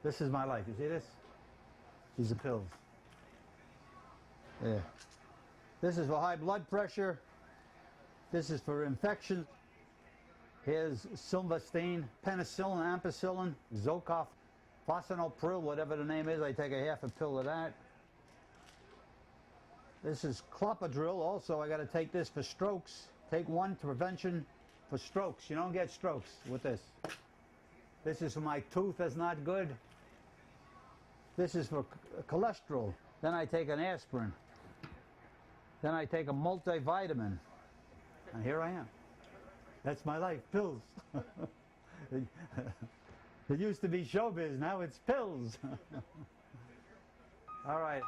This is my life. You see this? These are pills. Yeah. This is for high blood pressure. This is for infection. Here's silverstein, penicillin, ampicillin, Zocov, fosinopril, whatever the name is. I take a half a pill of that. This is clopidogrel. Also, I got to take this for strokes. Take one to prevention for strokes. You don't get strokes with this. This is for my tooth that's not good. This is for cholesterol. Then I take an aspirin. Then I take a multivitamin. And here I am. That's my life, pills. It used to be showbiz, now it's pills. All right.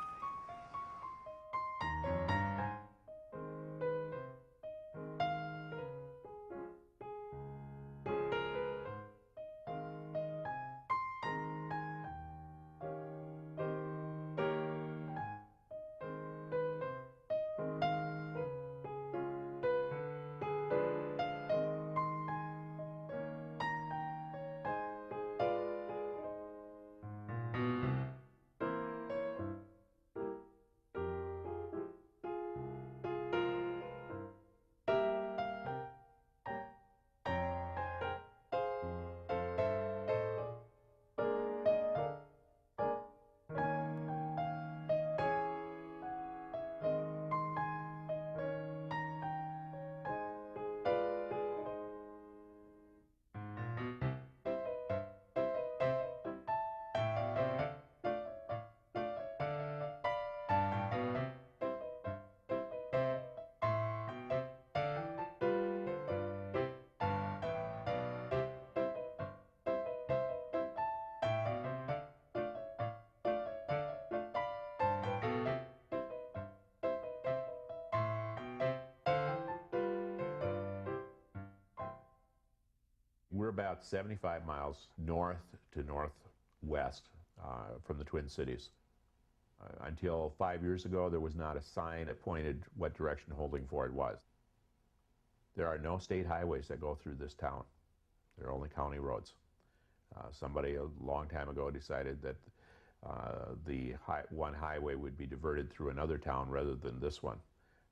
We're about 75 miles north to northwest from the Twin Cities. Until 5 years ago, there was not a sign that pointed what direction Holdingford was. There are no state highways that go through this town. There are only county roads. Somebody a long time ago decided that one highway would be diverted through another town rather than this one,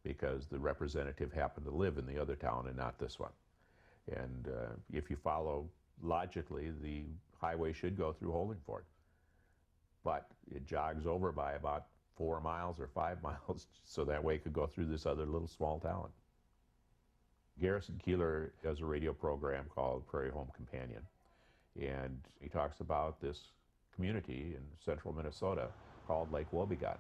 because the representative happened to live in the other town and not this one. And if you follow logically, the highway should go through Holdingford. But it jogs over by about 4 miles or 5 miles, so that way it could go through this other little small town. Garrison Keillor does a radio program called Prairie Home Companion. And he talks about this community in central Minnesota called Lake Wobegon.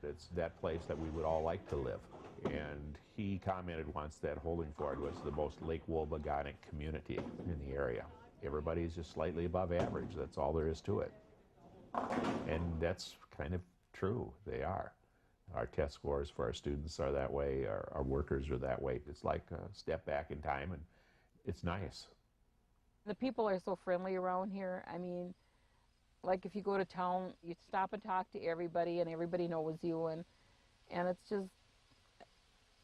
It's that place that we would all like to live. And he commented once that Holdingford was the most Lake Wobegonic community in the area. Everybody's just slightly above average. That's all there is to it. And that's kind of true. They are. Our test scores for our students are that way. Our workers are that way. It's like a step back in time, and it's nice. The people are so friendly around here. I mean, like if you go to town, you stop and talk to everybody, and everybody knows you, and it's just,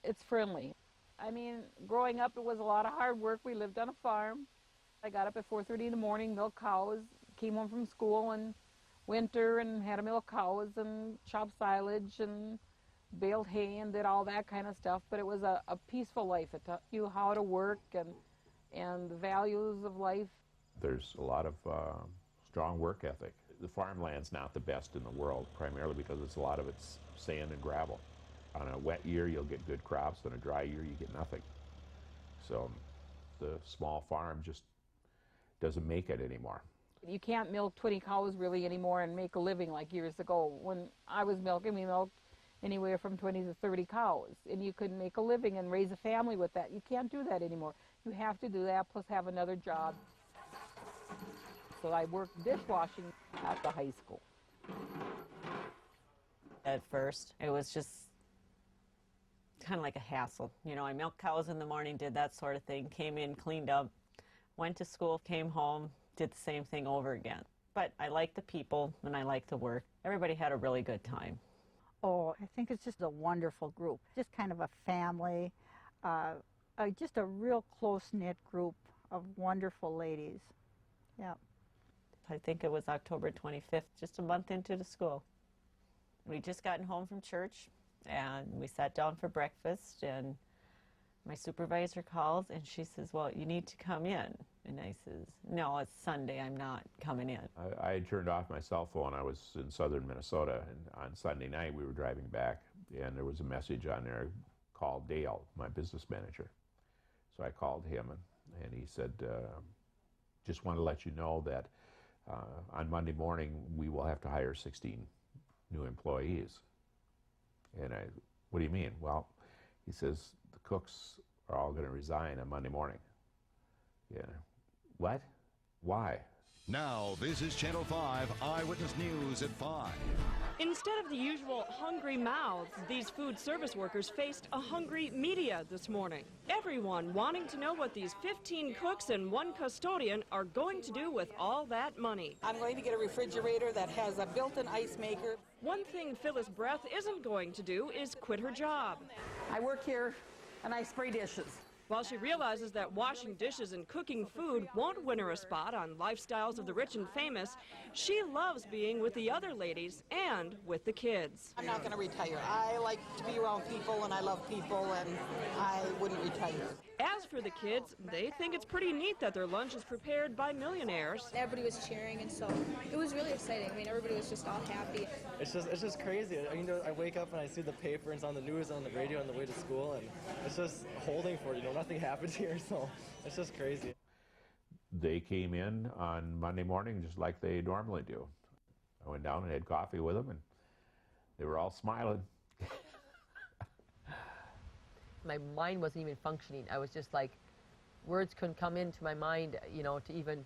it's friendly. I mean, growing up, it was a lot of hard work. We lived on a farm. I got up at 4:30 in the morning, milked cows, came home from school in winter and had to milk cows and chop silage and baled hay and did all that kind of stuff. But it was a peaceful life. It taught you how to work and the values of life. There's a lot of strong work ethic. The farmland's not the best in the world, primarily because a lot of it's sand and gravel. On a wet year, you'll get good crops. On a dry year, you get nothing. So the small farm just doesn't make it anymore. You can't milk 20 cows really anymore and make a living like years ago. When I was milking, we milked anywhere from 20 to 30 cows, and you could make a living and raise a family with that. You can't do that anymore. You have to do that, plus have another job. So I worked dishwashing at the high school. At first, it was just kind of like a hassle. You know, I milked cows in the morning, did that sort of thing, came in, cleaned up, went to school, came home, did the same thing over again. But I liked the people and I liked the work. Everybody had a really good time. Oh, I think it's just a wonderful group. Just kind of a family, just a real close-knit group of wonderful ladies. Yeah. I think it was October 25th, just a month into the school. We just gotten home from church, and we sat down for breakfast, and my supervisor calls, and she says, well, you need to come in. And I says, no, it's Sunday, I'm not coming in. I had turned off my cell phone. I was in southern Minnesota, and on Sunday night we were driving back, and there was a message on there, call Dale, my business manager. So I called him, and he said, just want to let you know that on Monday morning we will have to hire 16 new employees. And what do you mean? Well, he says, the cooks are all going to resign on Monday morning. Yeah. What? Why? Now, this is Channel 5 Eyewitness News at 5. Instead of the usual hungry mouths, these food service workers faced a hungry media this morning. Everyone wanting to know what these 15 cooks and 1 custodian are going to do with all that money. I'm going to get a refrigerator that has a built-in ice maker. One thing Phylis Breth isn't going to do is quit her job. I work here and I spray dishes. While she realizes that washing dishes and cooking food won't win her a spot on Lifestyles of the Rich and Famous, she loves being with the other ladies and with the kids. I'm not going to retire. I like to be around people and I love people and I wouldn't retire. As for the kids, they think it's pretty neat that their lunch is prepared by millionaires. Everybody was cheering, and so it was really exciting. I mean, everybody was just all happy. It's just crazy. I wake up and I see the paper and it's on the news, on the radio on the way to school, and it's just Holdingford. Nothing happens here, so it's just crazy. They came in on Monday morning just like they normally do. I went down and had coffee with them, and they were all smiling. My mind wasn't even functioning. I was just like, words couldn't come into my mind, to even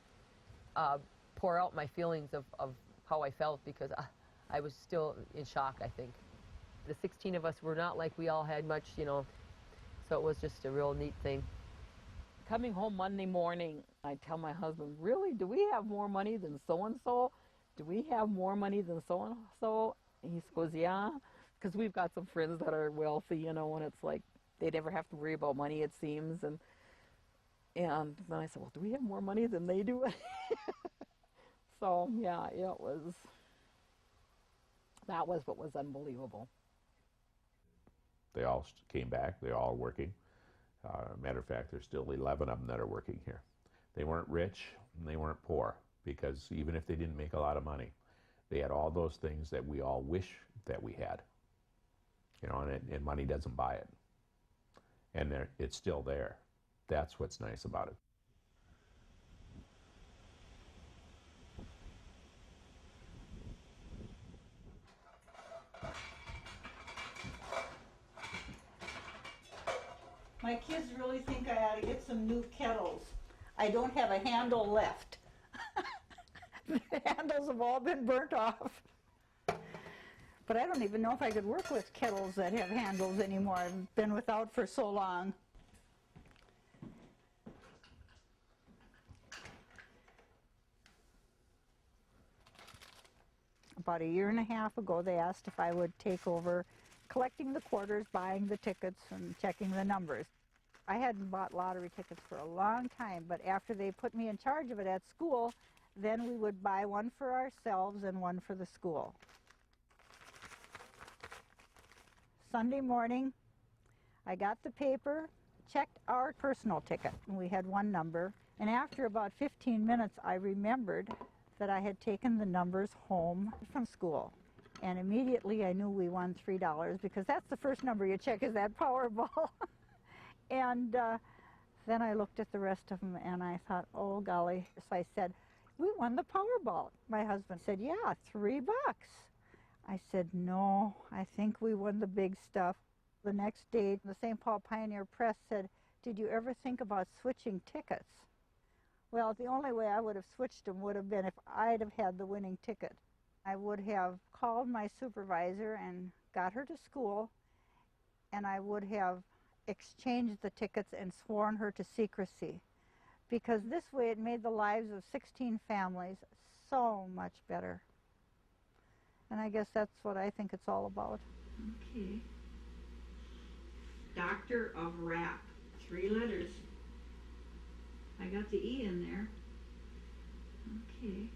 pour out my feelings of how I felt, because I was still in shock, I think. The 16 of us were not like we all had much, so it was just a real neat thing. Coming home Monday morning, I tell my husband, really, do we have more money than so-and-so? Do we have more money than so-and-so? And he goes, yeah, because we've got some friends that are wealthy, and it's like, they never have to worry about money, it seems. And then I said, well, do we have more money than they do? So, yeah, that was what was unbelievable. They all came back. They're all working. Matter of fact, there's still 11 of them that are working here. They weren't rich and they weren't poor, because even if they didn't make a lot of money, they had all those things that we all wish that we had. And money doesn't buy it. And it's still there. That's what's nice about it. My kids really think I ought to get some new kettles. I don't have a handle left. The handles have all been burnt off. But I don't even know if I could work with kettles that have handles anymore. I've been without for so long. About a year and a half ago, they asked if I would take over collecting the quarters, buying the tickets, and checking the numbers. I hadn't bought lottery tickets for a long time, but after they put me in charge of it at school, then we would buy one for ourselves and one for the school. Sunday morning, I got the paper, checked our personal ticket, and we had one number. And after about 15 minutes, I remembered that I had taken the numbers home from school. And immediately I knew we won $3, because that's the first number you check, is that Powerball. And then I looked at the rest of them and I thought, oh golly. So I said, we won the Powerball. My husband said, yeah, $3. I said, no, I think we won the big stuff. The next day, the St. Paul Pioneer Press said, did you ever think about switching tickets? Well, the only way I would have switched them would have been if I'd have had the winning ticket. I would have called my supervisor and got her to school, and I would have exchanged the tickets and sworn her to secrecy, because this way it made the lives of 16 families so much better. And I guess that's what I think it's all about. Okay. Doctor of Rap, 3 letters. I got the E in there. Okay.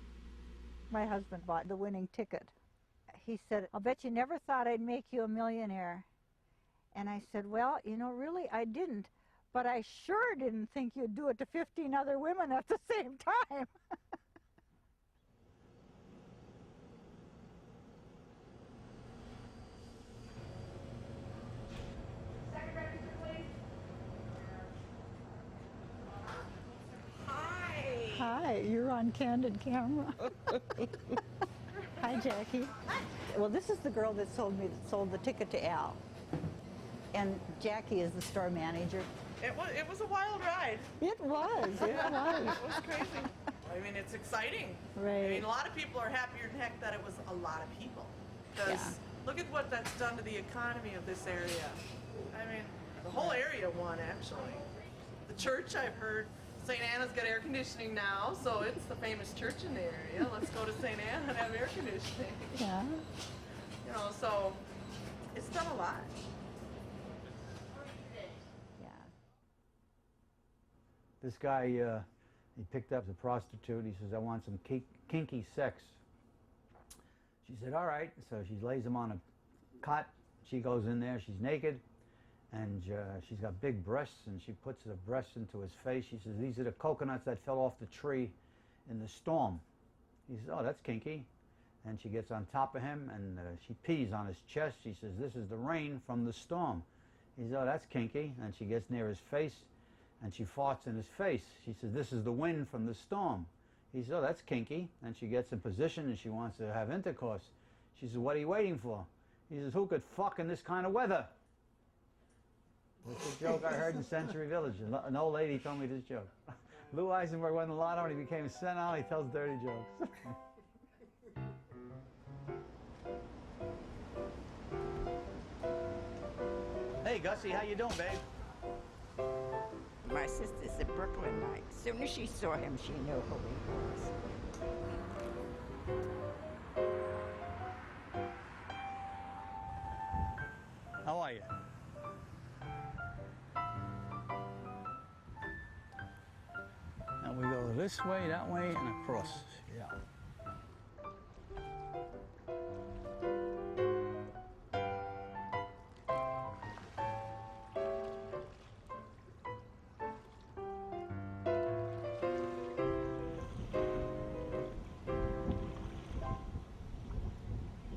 My husband bought the winning ticket. He said, "I'll bet you never thought I'd make you a millionaire." And I said, "Well, you know, really, I didn't. But I sure didn't think you'd do it to 15 other women at the same time." Hi, you're on candid camera. Hi, Jackie. Well, this is the girl that sold the ticket to Al. And Jackie is the store manager. It was a wild ride. It was. It was. It was crazy. I mean, it's exciting. Right. I mean, a lot of people are happier than heck that it was a lot of people. Because look at what that's done to the economy of this area. I mean, the whole area won, actually. The church, I've heard, St. Anna's got air conditioning now, so it's the famous church in the area. Let's go to St. Anna and have air conditioning. Yeah. You know, so it's done a lot. This guy, he picked up a prostitute. He says, "I want some kinky sex." She said, "All right." So she lays him on a cot. She goes in there. She's naked, and she's got big breasts, and she puts the breasts into his face. She says, "These are the coconuts that fell off the tree in the storm." He says, "Oh, that's kinky." And she gets on top of him, and she pees on his chest. She says, "This is the rain from the storm." He says, "Oh, that's kinky." And she gets near his face, and she farts in his face. She says, "This is the wind from the storm." He says, "Oh, that's kinky." And she gets in position, and she wants to have intercourse. She says, "What are you waiting for?" He says, "Who could fuck in this kind of weather?" That's a joke I heard in Century Village. An old lady told me this joke. Lou Eisenberg won the lotto, and he became senile. He tells dirty jokes. Hey, Gussie, how you doing, babe? My sister's a Brooklynite. As soon as she saw him, she knew who he was. How are you? And we go this way, that way, and across. Yeah.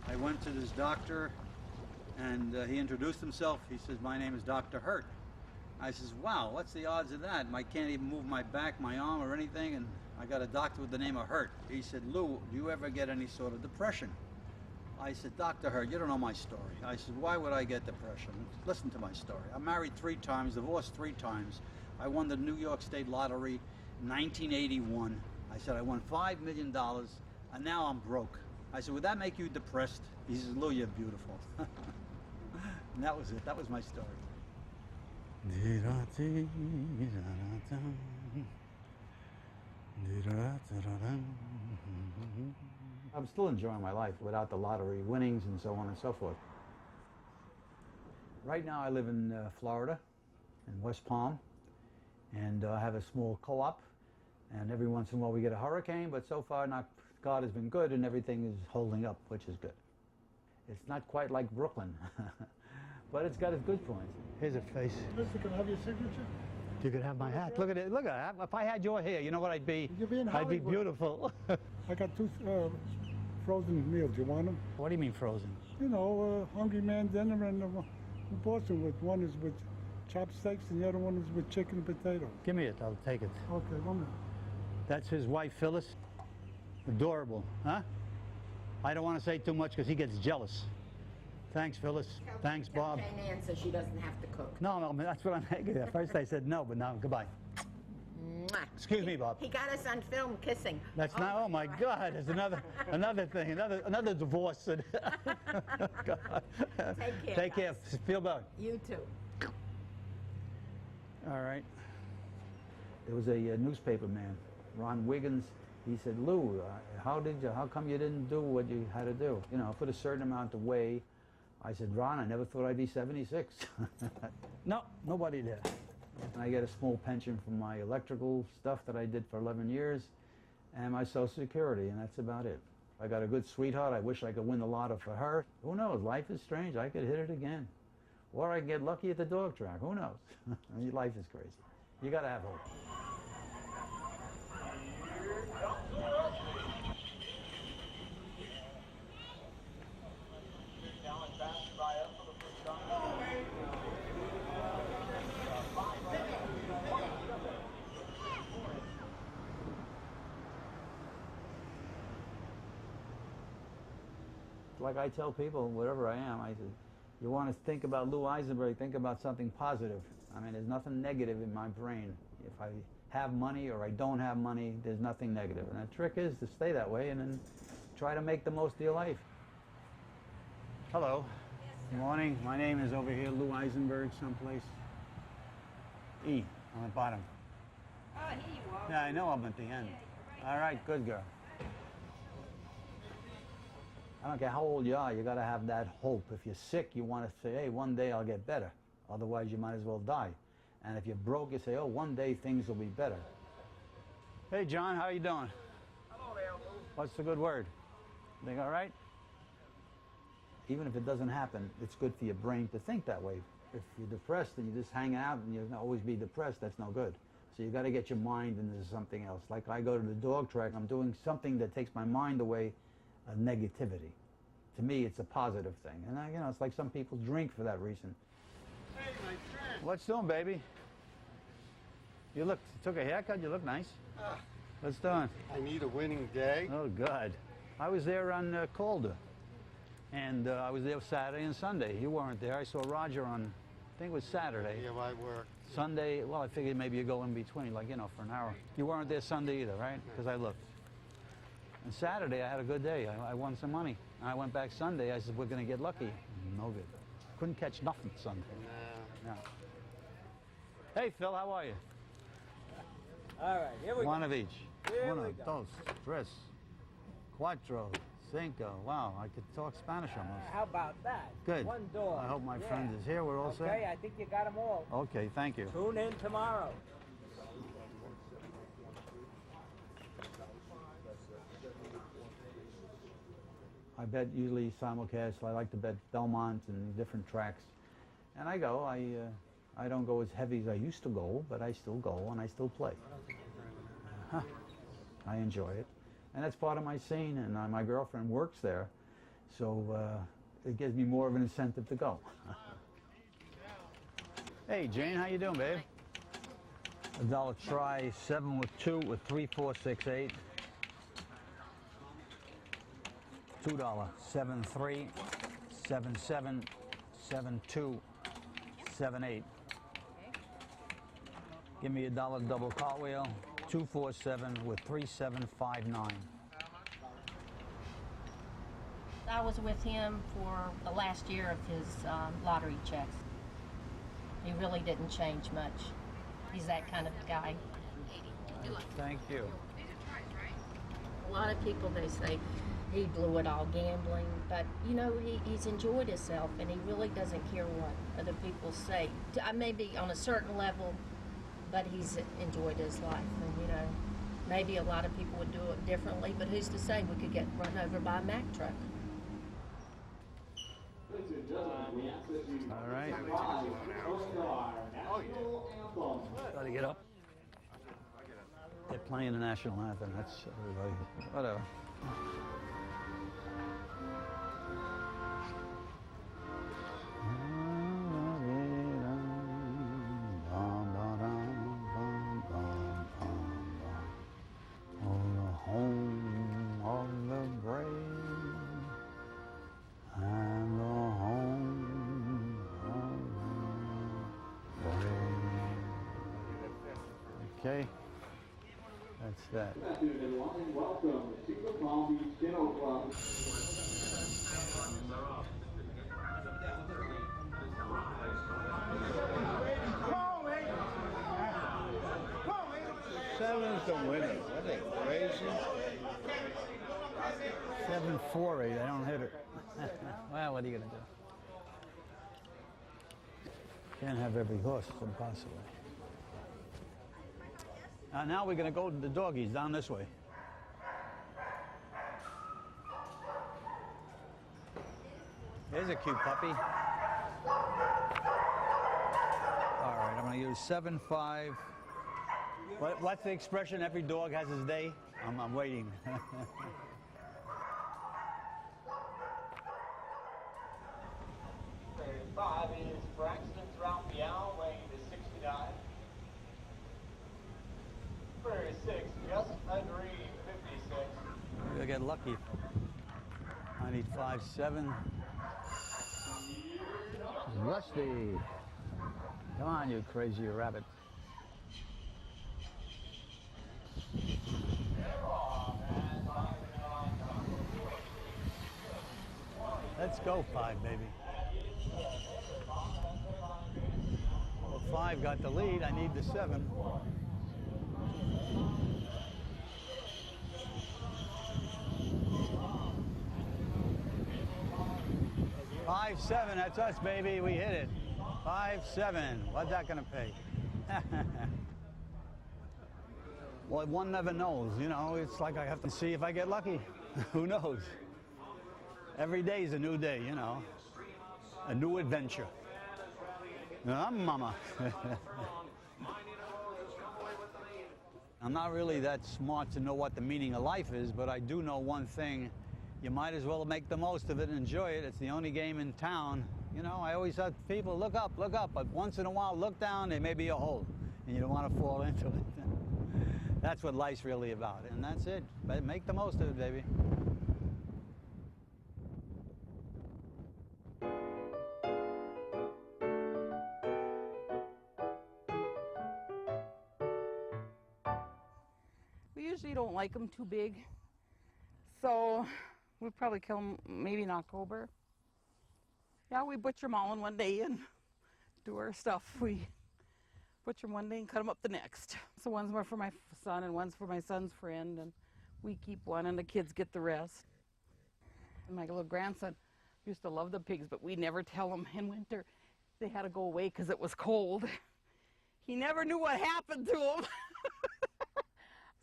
I went to this doctor, and he introduced himself. He says, "My name is Dr. Hurt." I says, "Wow, what's the odds of that? I can't even move my back, my arm, or anything, and I got a doctor with the name of Hurt." He said, "Lou, do you ever get any sort of depression?" I said, "Dr. Hurt, you don't know my story." I said, "Why would I get depression? Listen to my story. I'm married 3 times, divorced 3 times. I won the New York State Lottery in 1981. I said, I won $5 million, and now I'm broke." I said, "Would that make you depressed?" He says, "Lou, you're beautiful." And that was it. That was my story. I'm still enjoying my life without the lottery winnings and so on and so forth. Right now I live in Florida, in West Palm, and I have a small co-op, and every once in a while we get a hurricane, but so far God has been good and everything is holding up, which is good. It's not quite like Brooklyn, but it's got its good points. Here's a face. Mister, can I have your signature? You could have my hat. Look at it. Look at it. If I had your hair, you know what I'd be? You'd be in I'd be Hollywood. beautiful. I got 2 frozen meals. You want them? What do you mean frozen? You know, Hungry Man dinner and Boston with one is with chopsticks and the other one is with chicken and potato. Give me it. I'll take it. Okay, 1 minute. That's his wife, Phylis. Adorable, huh? I don't want to say too much because he gets jealous. Thanks, Phylis. Thanks, Bob. Jane Ann says she doesn't have to cook. No, that's what I'm thinking. At first I said no, but now goodbye. Mwah. Excuse me, Bob. He got us on film kissing. That's not. Oh my God! There's another thing, another divorce. God. Take care. Take care. Feel better. You too. All right. There was a newspaper man, Ron Wiggins. He said, "Lou, how come you didn't do what you had to do? You know, put a certain amount away." I said, "Ron, I never thought I'd be 76. No, nobody did. And I get a small pension from my electrical stuff that I did for 11 years and my Social Security, and that's about it. I got a good sweetheart. I wish I could win the lotto for her. Who knows? Life is strange. I could hit it again. Or I can get lucky at the dog track. Who knows? Life is crazy. You got to have hope. Like I tell people, wherever I am, I said, you want to think about Lou Eisenberg, think about something positive. I mean, there's nothing negative in my brain. If I have money or I don't have money, there's nothing negative. And the trick is to stay that way and then try to make the most of your life. Hello. Good morning. My name is over here, Lou Eisenberg, someplace. E, on the bottom. Oh, here you are. Yeah, I know I'm at the end. All right, good girl. I don't care how old you are, you got to have that hope. If you're sick, you want to say, hey, one day I'll get better. Otherwise, you might as well die. And if you're broke, you say, oh, one day things will be better. Hey, John, how you doing? Hello there, Lou. What's the good word? Think all right? Even if it doesn't happen, it's good for your brain to think that way. If you're depressed and you just hang out and you'll always be depressed, that's no good. So you got to get your mind into something else. Like I go to the dog track, I'm doing something that takes my mind away of negativity. To me, it's a positive thing. And you know, it's like some people drink for that reason. Hey, my friend. What's doing, baby? You took a haircut, you look nice. What's doing? I need a winning day. Oh, God. I was there on Calder. And I was there Saturday and Sunday. You weren't there. I saw Roger on, I think it was Saturday. Yeah, I work. Sunday, well, I figured maybe you go in between, like, you know, for an hour. You weren't there Sunday either, right? Because I looked. And Saturday, I had a good day. I won some money. And I went back Sunday. I said, we're going to get lucky. No good. Couldn't catch nothing Sunday. No. Hey, Phil, how are you? All right, here we go. One of each. Here Uno, we go. dos, tres, cuatro, cinco. Wow, I could talk Spanish almost. How about that? Good. One door. I hope my friend is here. We're all set? Okay, I think you got them all. Okay, thank you. Tune in tomorrow. I bet usually simulcast. I like to bet Belmont and different tracks. And I go. I don't go as heavy as I used to go, but I still go and I still play. I enjoy it. And that's part of my scene, and my girlfriend works there, so it gives me more of an incentive to go. Hey, Jane, how you doing, babe? $1 try, 7 with 2 with 3, 4, 6, 8. $2, 7, 3, 7, 7, 7, 2, 7, 8. Give me $1 double cartwheel, 2, 4, 7 with 3, 7, 5, 9. I was with him for the last year of his lottery checks. He really didn't change much. He's that kind of guy. Thank you. A lot of people, they say he blew it all gambling, but you know, he's enjoyed himself and he really doesn't care what other people say. Maybe on a certain level, but he's enjoyed his life. And you know, maybe a lot of people would do it differently, but who's to say we could get run over by a Mack truck? All right. Gotta get up. They're playing the national anthem. That's everybody. Whatever. Okay, that's that. Good afternoon, everyone, and welcome to the Palm Beach Kennel Club. 7's the winner. Are they crazy? 7-4-8. I don't hit it. Well, what are you gonna do? Can't have every horse. It's impossible. Now we're going to go to the doggies down this way. Here's a cute puppy. All right, I'm going to use 7, 5. What's the expression? Every dog has his day? I'm waiting. 5 is Braxton throughout the aisle, weighing to 69. 36, just under 56. We'll get lucky. I need 5, 7. Rusty. Come on, you crazy rabbit. Let's go, 5, baby. Well, 5 got the lead. I need the 7. Five, 7, that's us, baby. We hit it. 5, 7. What's that gonna pay? Well, one never knows, you know. It's like I have to see if I get lucky. Who knows? Every day is a new day, you know. A new adventure. Mama. I'm not really that smart to know what the meaning of life is, but I do know one thing. You might as well make the most of it and enjoy it. It's the only game in town. You know, I always have people, look up, but once in a while, look down, there may be a hole, and you don't want to fall into it. That's what life's really about, and that's it. But make the most of it, baby. We usually don't like them too big, so we'll probably kill them maybe in October. Yeah, we butcher them all in one day and do our stuff. We butcher them one day and cut them up the next. So one's more for my son and one's for my son's friend, and we keep one and the kids get the rest. And my little grandson used to love the pigs, but we never tell him in winter they had to go away because it was cold. He never knew what happened to them.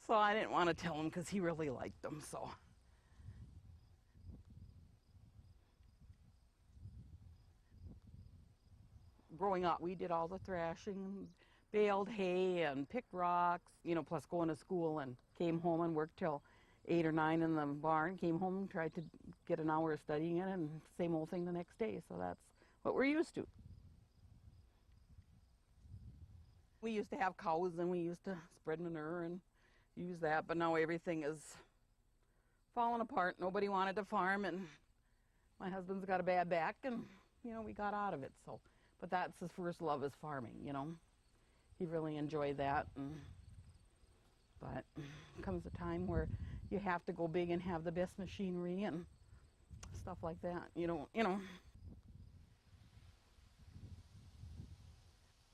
So I didn't want to tell him because he really liked them, so. Growing up, we did all the thrashing, baled hay and picked rocks, you know, plus going to school, and came home and worked till 8 or 9 in the barn, came home and tried to get an hour of studying it, and same old thing the next day. So that's what we're used to. We used to have cows and we used to spread manure and use that, but now everything is falling apart. Nobody wanted to farm, and my husband's got a bad back, and, you know, we got out of it, so. But that's his first love, is farming, you know. He really enjoyed that. But comes a time where you have to go big and have the best machinery and stuff like that, you know.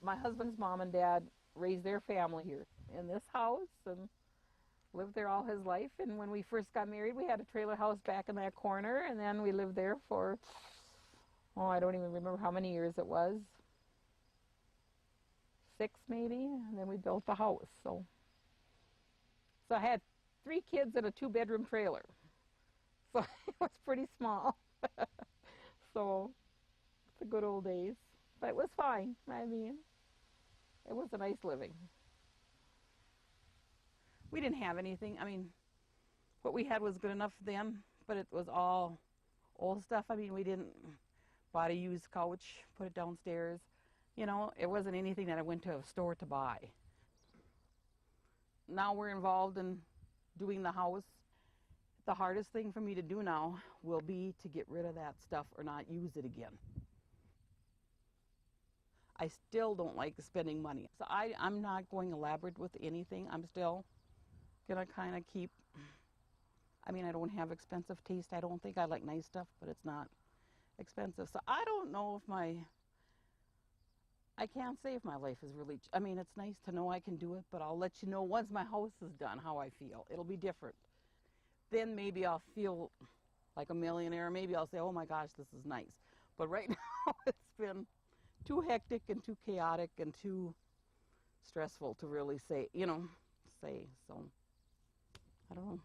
My husband's mom and dad raised their family here in this house and lived there all his life. And when we first got married, we had a trailer house back in that corner, and then we lived there for, oh, I don't even remember how many years it was. 6 maybe, and then we built the house. So I had 3 kids in a 2-bedroom trailer. So it was pretty small. So it's the good old days. But it was fine. I mean, it was a nice living. We didn't have anything. I mean, what we had was good enough then, but it was all old stuff. I mean, we didn't buy a used couch, put it downstairs. You know, it wasn't anything that I went to a store to buy. Now we're involved in doing the house. The hardest thing for me to do now will be to get rid of that stuff or not use it again. I still don't like spending money. So I'm not going elaborate with anything. I'm still gonna kind of keep, I mean, I don't have expensive taste. I don't think I like nice stuff, but it's not expensive. So I don't know if I can't say if my life is really, I mean, it's nice to know I can do it, but I'll let you know once my house is done how I feel. It'll be different. Then maybe I'll feel like a millionaire. Maybe I'll say, oh my gosh, this is nice. But right now it's been too hectic and too chaotic and too stressful to really say, so I don't know.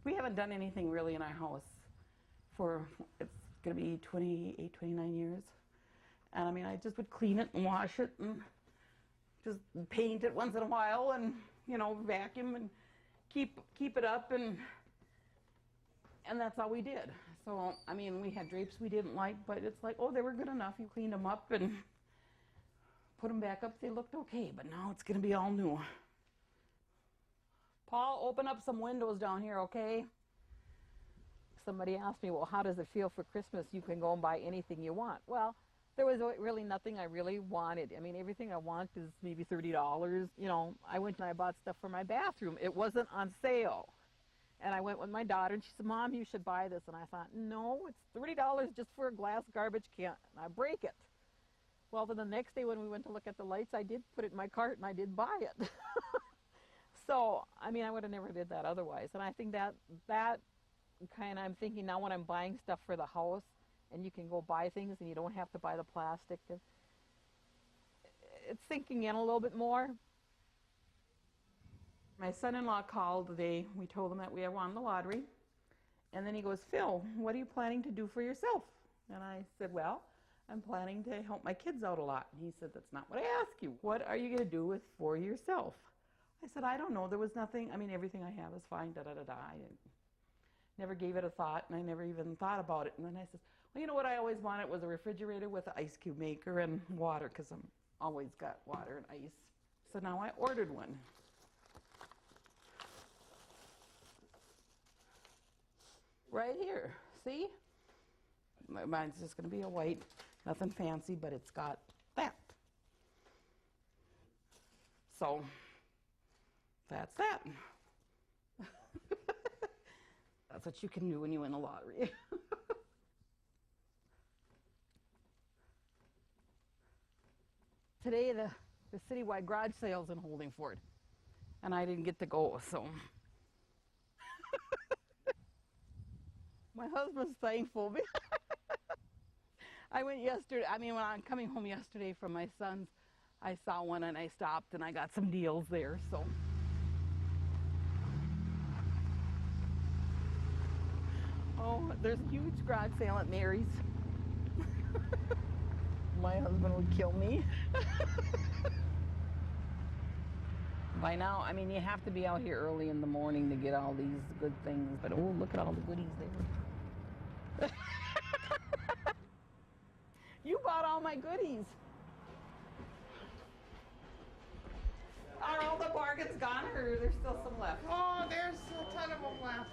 We haven't done anything really in our house for, it's going to be 28, 29 years. And I mean, I just would clean it and wash it and just paint it once in a while and, you know, vacuum and keep it up, and that's all we did. So, I mean, we had drapes we didn't like, but it's like, oh, they were good enough. You cleaned them up and put them back up. They looked okay, but now it's going to be all new. Paul, open up some windows down here, okay? Somebody asked me, well, how does it feel for Christmas? You can go and buy anything you want. Well, there was really nothing I really wanted. I mean, everything I want is maybe $30. You know, I went and I bought stuff for my bathroom. It wasn't on sale. And I went with my daughter, and she said, Mom, you should buy this. And I thought, no, it's $30 just for a glass garbage can, and I break it. Well, then the next day when we went to look at the lights, I did put it in my cart, and I did buy it. So, I mean, I would have never did that otherwise. And I think that kind of, I'm thinking now when I'm buying stuff for the house, and you can go buy things and you don't have to buy the plastic. It's sinking in a little bit more. My son-in-law called the day we told him that we had won the lottery. And then he goes, Phil, what are you planning to do for yourself? And I said, well, I'm planning to help my kids out a lot. And he said, that's not what I asked you. What are you going to do for yourself? I said, I don't know. There was nothing. I mean, everything I have is fine, da-da-da-da. I never gave it a thought, and I never even thought about it. And then I said, well, you know what I always wanted was a refrigerator with an ice cube maker and water, because I'm always got water and ice. So now I ordered one. Right here, see? Mine's just going to be a white, nothing fancy, but it's got that. So that's that. That's what you can do when you win the lottery. Today, the citywide garage sale's in Holdingford, and I didn't get to go, so. My husband's thankful. I went yesterday, I mean, when I'm coming home yesterday from my son's, I saw one and I stopped and I got some deals there, so. Oh, there's a huge garage sale at Mary's. My husband would kill me. By now, I mean, you have to be out here early in the morning to get all these good things, but oh, look at all the goodies there. You bought all my goodies. Are all the bargains gone, or there's still some left? Oh, there's a ton of them left.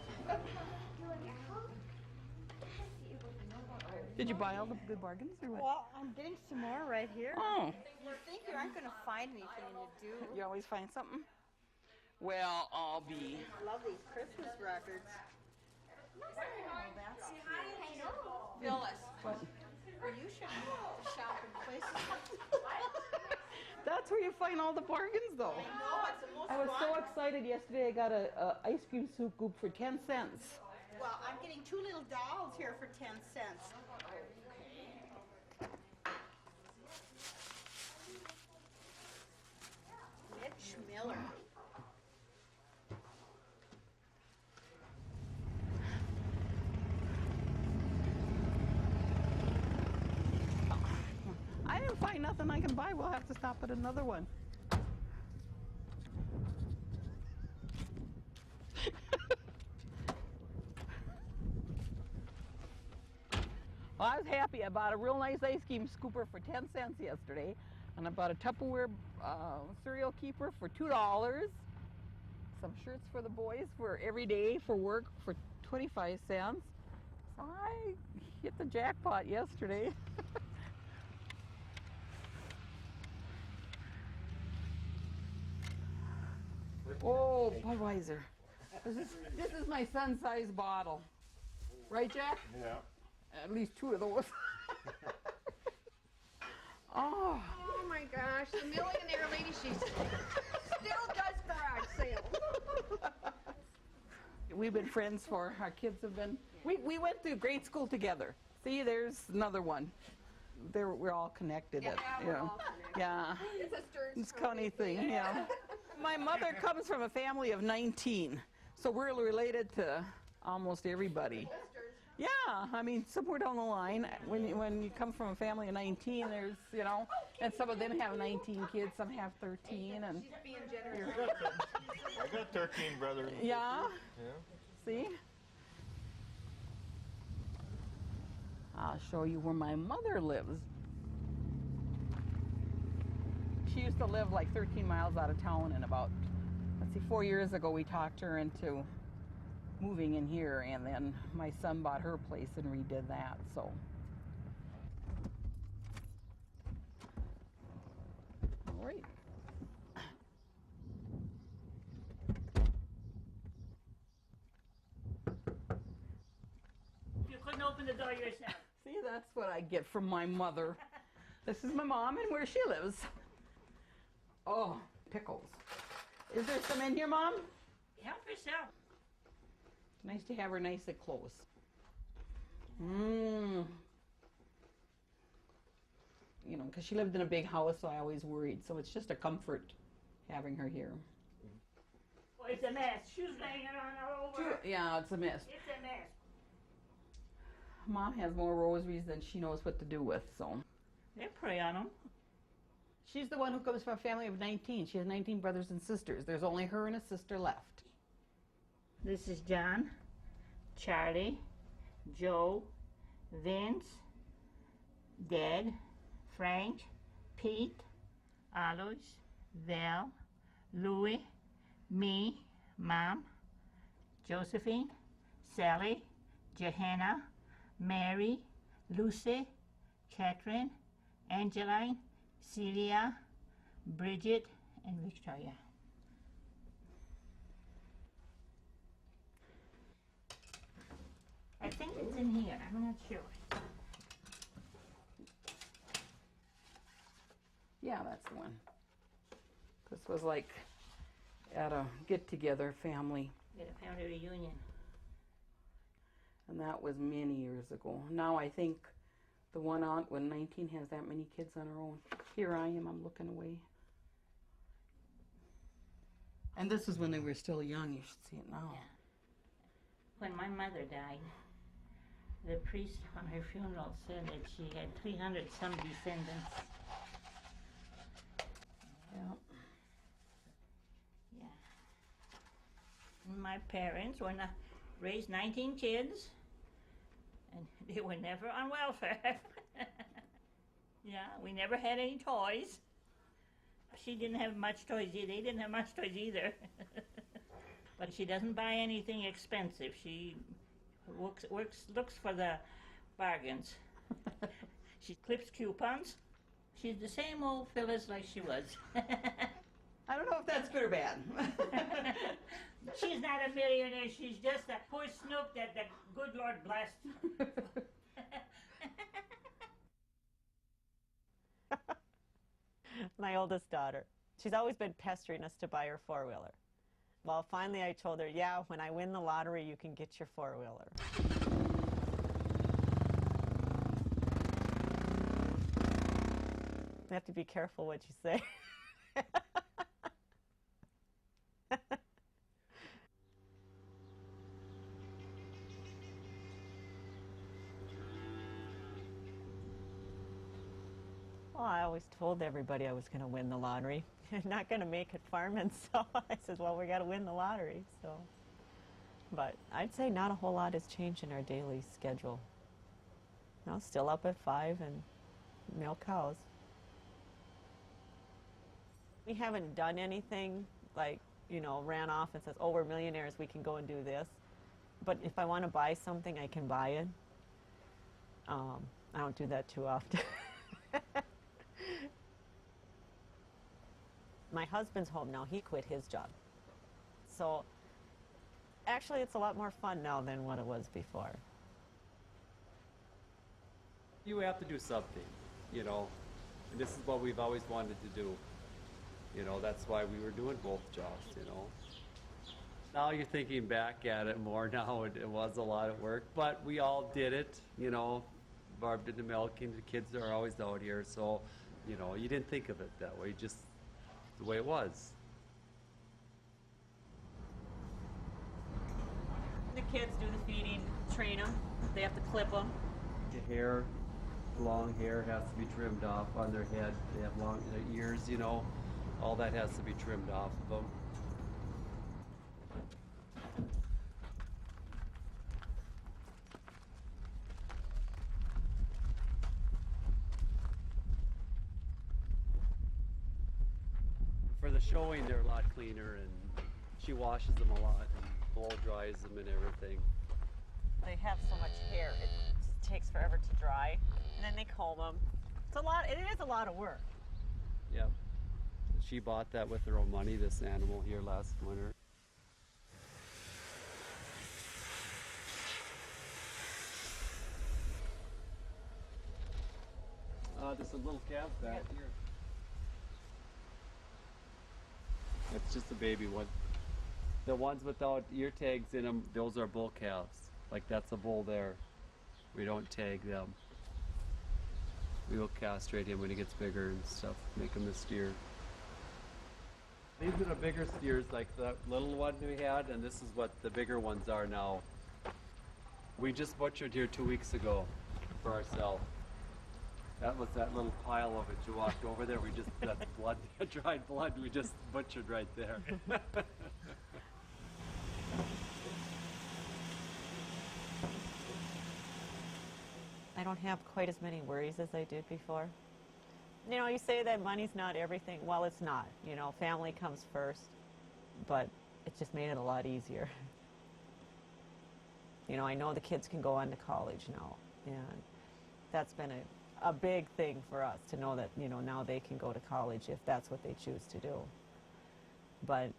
Did you buy all the good bargains, or what? Well, I'm getting some more right here. Oh. You think you aren't going to find anything, and you do. You always find something? Well, I'll be. I love these Christmas records. Oh, that's cute. Phyllis. What? You should shop in places. That's where you find all the bargains, though. I know, it's the most I was so fun. excited yesterday. I got a ice cream soup scoop for 10 cents. Well, I'm getting 2 little dolls here for 10 cents. Mitch Miller. I didn't find nothing I can buy. We'll have to stop at another one. Well, I was happy. I bought a real nice ice cream scooper for 10 cents yesterday, and I bought a Tupperware cereal keeper for $2. Some shirts for the boys for every day for work for 25 cents. So I hit the jackpot yesterday. Oh, Budweiser. This is my son's size bottle. Right, Jack? Yeah. At least 2 of those. Oh. Oh my gosh, the millionaire lady, she still does garage sales. We've been friends for, our kids have been, we went to grade school together. See, there's another one. We're all connected. Yeah, you know. Yeah. It's a Stearns It's a funny thing, yeah. My mother comes from a family of 19. So we're related to almost everybody. Yeah, I mean, somewhere down the line, when you come from a family of 19, there's, you know, and some of them have 19 kids, some have 13, and She's being generous. I got 13 brothers. yeah. Yeah. See? I'll show you where my mother lives. She used to live like 13 miles out of town, and about, let's see, 4 years ago we talked her into moving in here, and then my son bought her place and redid that, so. All right. You couldn't open the door yourself. See, that's what I get from my mother. This is my mom and where she lives. Oh, pickles. Is there some in here, Mom? Help yourself. Nice to have her nice and close. Mmm. You know, because she lived in a big house, so I always worried. So it's just a comfort having her here. Well, it's a mess. Shoes laying around all over. Yeah, it's a mess. It's a mess. Mom has more rosaries than she knows what to do with, so. They pray on them. She's the one who comes from a family of 19. She has 19 brothers and sisters. There's only her and a sister left. This is John, Charlie, Joe, Vince, Dad, Frank, Pete, Alois, Val, Louie, me, Mom, Josephine, Sally, Johanna, Mary, Lucy, Catherine, Angeline, Celia, Bridget, and Victoria. I think it's in here. I'm not sure. Yeah, that's the one. This was like at a get-together family. At a family reunion. And that was many years ago. Now I think the one aunt, when 19, has that many kids on her own. Here I am, I'm looking away. And this is when they were still young, you should see it now. Yeah. When my mother died, the priest on her funeral said that she had 300 some descendants. Yeah. Yeah. My parents were not raised 19 kids, and they were never on welfare. Yeah, we never had any toys. She didn't have much toys either. They didn't have much toys either. But she doesn't buy anything expensive. She looks for the bargains. She clips coupons. She's the same old Phylis like she was. I don't know if that's good or bad. She's not a millionaire. She's just a poor snook that the good Lord blessed. My oldest daughter. She's always been pestering us to buy her four-wheeler. Well, finally I told her, yeah, when I win the lottery, you can get your four-wheeler. You have to be careful what you say. Well, I always told everybody I was going to win the lottery. I'm not going to make it farming, so I said, well, we got to win the lottery, so. But I'd say not a whole lot has changed in our daily schedule. You know, still up at 5 and milk cows. We haven't done anything like, you know, ran off and says, oh, we're millionaires, we can go and do this. But if I want to buy something, I can buy it. I don't do that too often. My husband's home now. He quit his job. So actually it's a lot more fun now than what it was before. You have to do something, you know, and this is what we've always wanted to do. You know, that's why we were doing both jobs, you know. Now you're thinking back at it more now, it was a lot of work, but we all did it, you know. Barb did the milking, the kids are always out here, so, you know, you didn't think of it that way, just the way it was. kids do the feeding, train them. They have to clip them. The hair, long hair has to be trimmed off on their head. They have long ears, you know. All that has to be trimmed off of them. For the showing, they're a lot cleaner, and she washes them a lot and blow dries them and everything. They have so much hair, it just takes forever to dry, and then they comb them. It's a lot. It is a lot of work. Yep. She bought that with her own money, this animal here last winter. There's some little calves back here. That's just a baby one. The ones without ear tags in them, those are bull calves. Like that's a bull there. We don't tag them. We will castrate him when he gets bigger and stuff, make him a steer. These are the bigger steers, like the little one we had, and this is what the bigger ones are now. We just butchered here 2 weeks ago for ourselves. That was that little pile of it. You walked over there, we just, that's blood, dried blood, we just butchered right there. I don't have quite as many worries as I did before. You know, you say that money's not everything. Well, it's not. You know, family comes first, but it's just made it a lot easier. You know, I know the kids can go on to college now, and that's been a big thing for us to know that, you know, now they can go to college if that's what they choose to do. But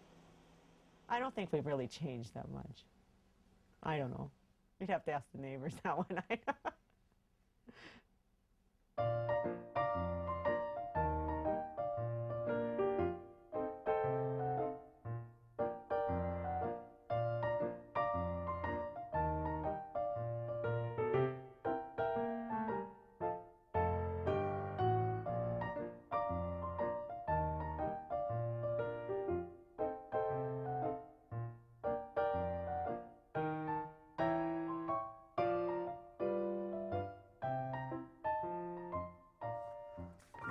I don't think we've really changed that much. I don't know. You'd have to ask the neighbors that one.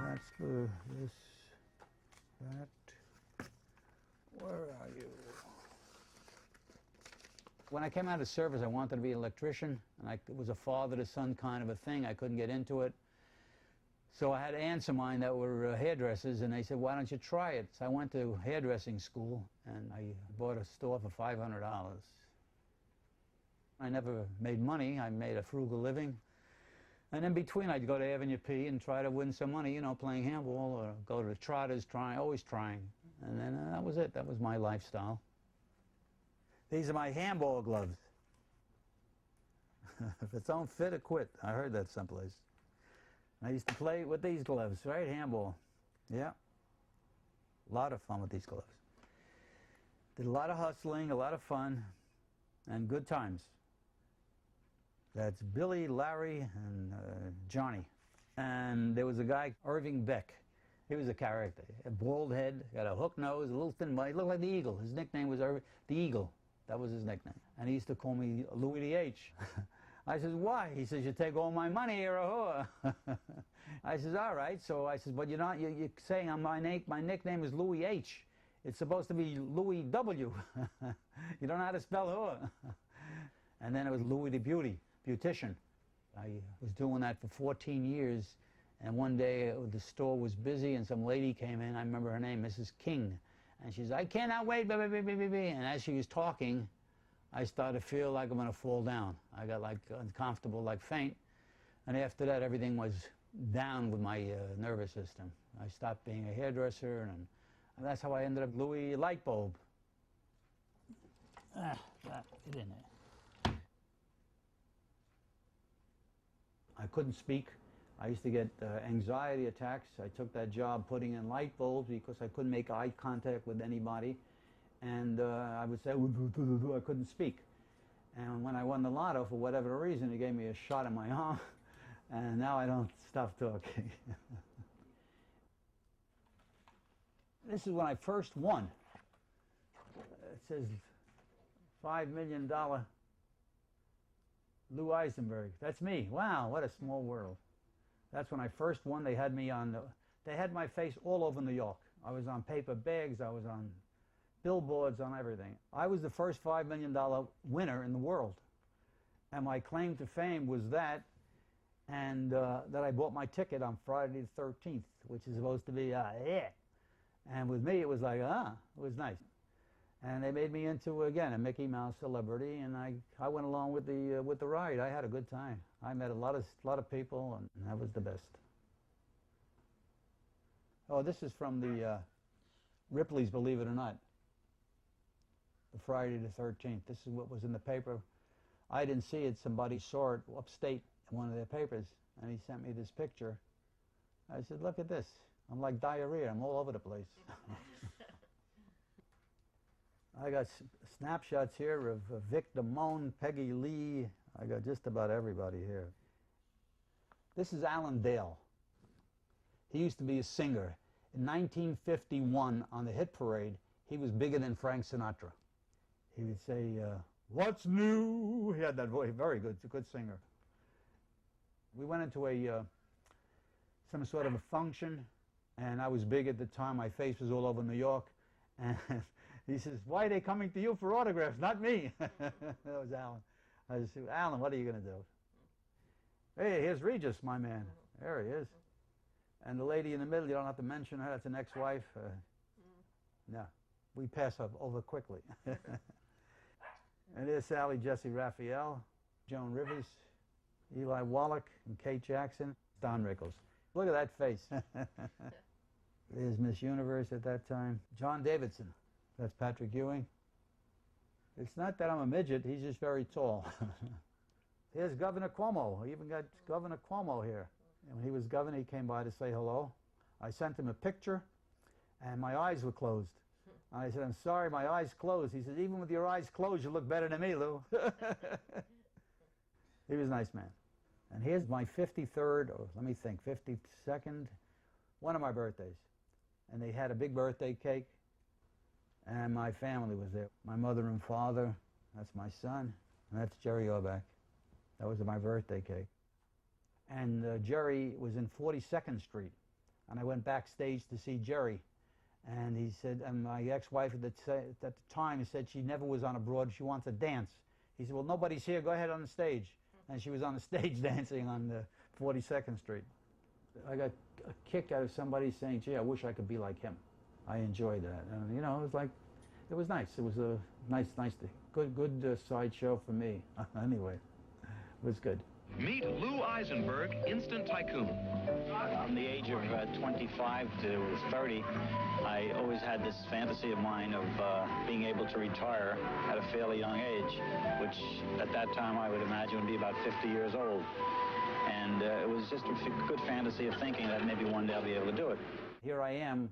That's for this, that. Where are you? When I came out of service, I wanted to be an electrician, and it was a father-to-son kind of a thing. I couldn't get into it. So I had aunts of mine that were hairdressers, and they said, why don't you try it? So I went to hairdressing school, and I bought a store for $500. I never made money. I made a frugal living. And in between, I'd go to Avenue P and try to win some money, you know, playing handball, or go to the Trotters, always trying. And then that was it. That was my lifestyle. These are my handball gloves. If it don't fit, it quit. I heard that someplace. I used to play with these gloves, right? Handball. Yeah. A lot of fun with these gloves. Did a lot of hustling, a lot of fun, and good times. That's Billy, Larry, and Johnny. And there was a guy, Irving Beck. He was a character. A bald head, got a hook nose, a little thin body. He looked like the Eagle. His nickname was the Eagle. That was his nickname. And he used to call me Louis the H. I says, why? He says, you take all my money, you're a whore. I says, all right. So I says, but you're saying my nickname is Louis H. It's supposed to be Louis W. You don't know how to spell whore. And then it was Louis the Beautician. I was doing that for 14 years, and one day the store was busy and some lady came in. I remember her name, Mrs. King, and she says, I cannot wait, and as she was talking, I started to feel like I'm going to fall down. I got like uncomfortable, like faint, and after that everything was down with my nervous system. I stopped being a hairdresser, and that's how I ended up Louis Lightbulb. Get in there. I couldn't speak. I used to get anxiety attacks. I took that job putting in light bulbs because I couldn't make eye contact with anybody. And I would say, I couldn't speak. And when I won the lotto, for whatever reason, it gave me a shot in my arm. And now I don't stop talking. This is when I first won. It says $5 million Lou Eisenberg. That's me. Wow, what a small world. That's when I first won. They had me on, they had my face all over New York. I was on paper bags, I was on billboards, on everything. I was the first $5 million winner in the world. And my claim to fame was that, and that I bought my ticket on Friday the 13th, which is supposed to be, yeah. And with me, it was like, it was nice. And they made me into, again, a Mickey Mouse celebrity, and I went along with the ride. I had a good time. I met a lot of people, and that was the best. Oh, this is from the Ripley's, believe it or not. The Friday the 13th. This is what was in the paper. I didn't see it. Somebody saw it upstate in one of their papers, and he sent me this picture. I said, look at this. I'm like diarrhea. I'm all over the place. I got snapshots here of Vic Damone, Peggy Lee. I got just about everybody here. This is Alan Dale. He used to be a singer. In 1951, on the hit parade, he was bigger than Frank Sinatra. He would say, what's new? He had that voice, very good, a good singer. We went into some sort of a function, and I was big at the time. My face was all over New York. And he says, why are they coming to you for autographs, not me? That was Alan. I said, Alan, what are you going to do? Hey, here's Regis, my man. There he is. And the lady in the middle, you don't have to mention her, that's an ex-wife. No, we pass her over quickly. And there's Sally Jesse Raphael, Joan Rivers, Eli Wallach, and Kate Jackson, Don Rickles. Look at that face. There's Miss Universe at that time. John Davidson, that's Patrick Ewing. It's not that I'm a midget, he's just very tall. Here's Governor Cuomo. I even got Governor Cuomo here. And when he was governor, he came by to say hello. I sent him a picture, and my eyes were closed. And I said, I'm sorry, my eyes closed. He said, even with your eyes closed, you look better than me, Lou. He was a nice man. And here's my 53rd, or let me think, 52nd, one of my birthdays. And they had a big birthday cake, and my family was there. My mother and father, that's my son, and that's Jerry Orbach. That was my birthday cake. And Jerry was in 42nd Street, and I went backstage to see Jerry. And he said, and my ex-wife at the time said she never was on a broad, she wants to dance. He said, well, nobody's here, go ahead on the stage. And she was on the stage dancing on 42nd Street. I got a kick out of somebody saying, gee, I wish I could be like him. I enjoyed that. And, you know, it was like, it was nice. It was a nice good sideshow for me. Anyway, it was good. Meet Lou Eisenberg, instant tycoon. From the age of 25 to 30, I always had this fantasy of mine of being able to retire at a fairly young age, which at that time I would imagine would be about 50 years old. And it was just a good fantasy of thinking that maybe one day I'll be able to do it. Here I am,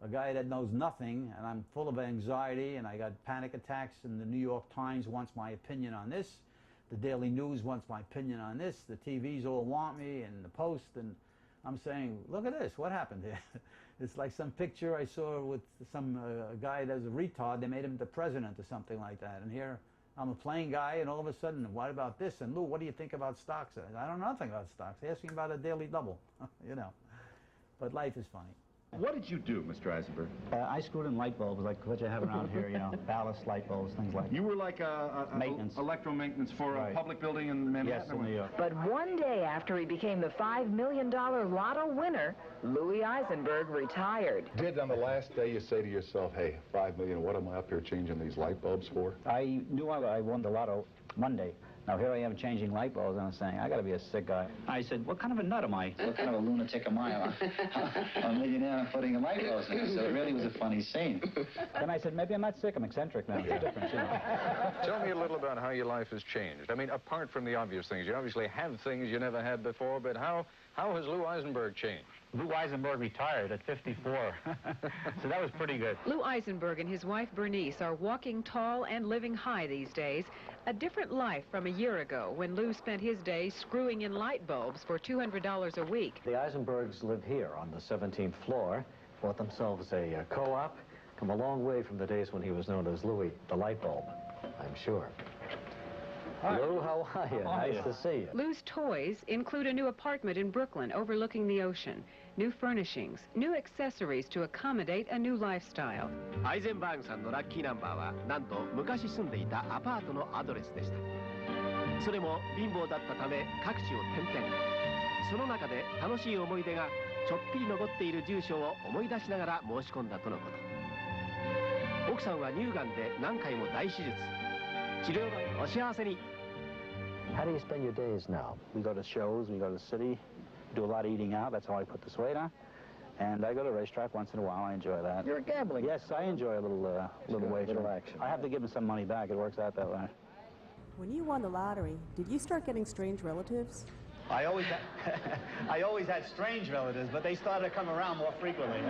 a guy that knows nothing, and I'm full of anxiety, and I got panic attacks, and the New York Times wants my opinion on this. The Daily News wants my opinion on this. The TVs all want me, and the Post, and I'm saying, look at this, what happened here? It's like some picture I saw with some guy that's a retard. They made him the president or something like that. And here, I'm a plain guy, and all of a sudden, what about this? And Lou, what do you think about stocks? I don't know nothing about stocks. Ask me about a daily double, you know. But life is funny. What did you do, Mr. Eisenberg? I screwed in light bulbs like what you have around here, you know, ballast light bulbs, things like that. You were like a maintenance. Electro-maintenance for a public building in Manhattan? Yes, in New York. But one day after he became the $5 million lotto winner, Louis Eisenberg retired. Did on the last day you say to yourself, hey, $5 million, what am I up here changing these light bulbs for? I knew I won the lotto Monday. Now here I am changing light bulbs, and I'm saying, I gotta be a sick guy. I said, what kind of a nut am I? What kind of a lunatic am I? I'm a millionaire putting in light bulbs in. So it really was a funny scene. Then I said, maybe I'm not sick, I'm eccentric now. There's a difference, you know. Tell me a little about how your life has changed. I mean, apart from the obvious things, you obviously have things you never had before, but how has Lou Eisenberg changed? Lou Eisenberg retired at 54, so that was pretty good. Lou Eisenberg and his wife Bernice are walking tall and living high these days. A different life from a year ago when Lou spent his days screwing in light bulbs for $200 a week. The Eisenbergs live here on the 17th floor, bought themselves a co-op, come a long way from the days when he was known as Louis the Light Bulb, I'm sure. Lou, how are you? Nice to see you. Lou's toys include a new apartment in Brooklyn overlooking the ocean, new furnishings, new accessories to accommodate a new lifestyle. アイゼンバーグさんのラッキーナンバーはなんと昔住んでいたアパートのアドレスでした。それも貧乏だったため各地を転々。その中で楽しい思い出がちょっぴり残っている住所を思い出しながら申し込んだとのこと。奥さんは乳がんで何回も大手術。治療のお幸せに。How do you spend your days now? We go to shows, we go to the city, do a lot of eating out. That's how I put this weight on. And I go to a racetrack once in a while. I enjoy that. You're gambling. Yes, I enjoy a little wager. Action. I have to give him some money back. It works out that way. When you won the lottery, did you start getting strange relatives? I always had strange relatives, but they started to come around more frequently.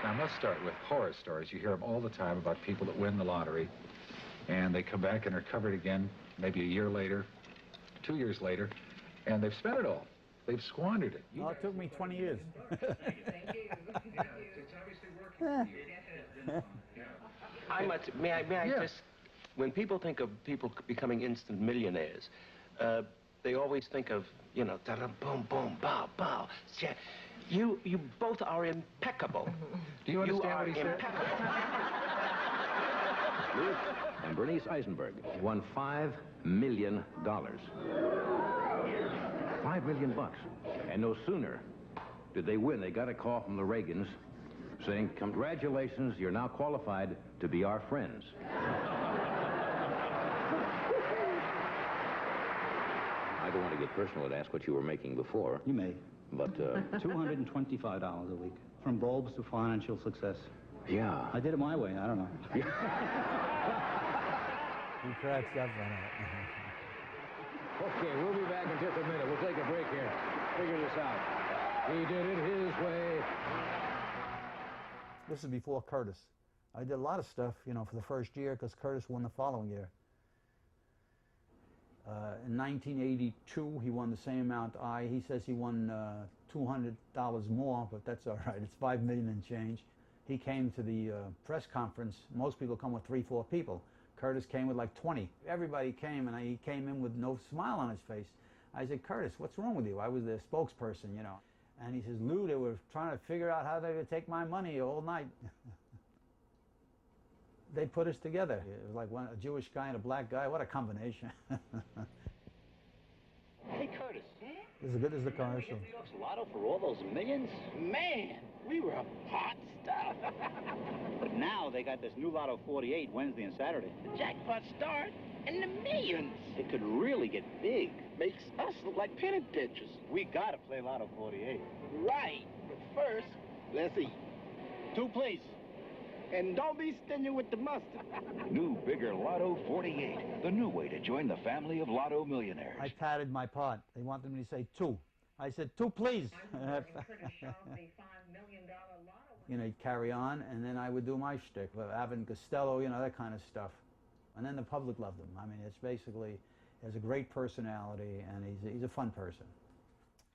Now, let's start with horror stories. You hear them all the time about people that win the lottery, and they come back and are covered again, maybe a year later, 2 years later, and they've spent it all. They've squandered it. Well, it took me 20 years. May I just, when people think of people becoming instant millionaires, they always think of, you know, da-da, boom, boom, bow, bow. You both are impeccable. Do you understand what he said? Lou and Bernice Eisenberg won $5 million. $5 million bucks. And no sooner did they win, they got a call from the Reagans saying, congratulations, you're now qualified to be our friends. I don't want to get personal and ask what you were making before. You may. But, $225 a week, from bulbs to financial success. Yeah. I did it my way, I don't know. He cracks up on it. Okay, we'll be back in just a minute. We'll take a break here. Figure this out. He did it his way. This is before Curtis. I did a lot of stuff, you know, for the first year, because Curtis won the following year. In 1982, he won the same amount he says he won $200 more, but that's all right. It's $5 million and change. He came to the press conference. Most people come with 3, 4 people. Curtis came with like 20. Everybody came, and he came in with no smile on his face. I said, Curtis, what's wrong with you? I was the spokesperson, you know. And he says, Lou, they were trying to figure out how they would take my money all night. They put us together. It was like a Jewish guy and a black guy. What a combination. Hey, Curtis. As good as the commercial. New York's lotto for all those millions? Man, we were hot stuff. But now they got this new Lotto 48 Wednesday and Saturday. The jackpots start in the millions. It could really get big. Makes us look like penny pinchers. We gotta play Lotto 48. Right. But first, let's eat. 2, please. And don't be stingy with the mustard. New, bigger Lotto 48. The new way to join the family of Lotto millionaires. I padded my pot. They wanted me to say 2. I said, 2, please. You know, he'd carry on, and then I would do my shtick. Abbott and Costello, you know, that kind of stuff. And then the public loved him. I mean, it's basically, he has a great personality, and he's a fun person.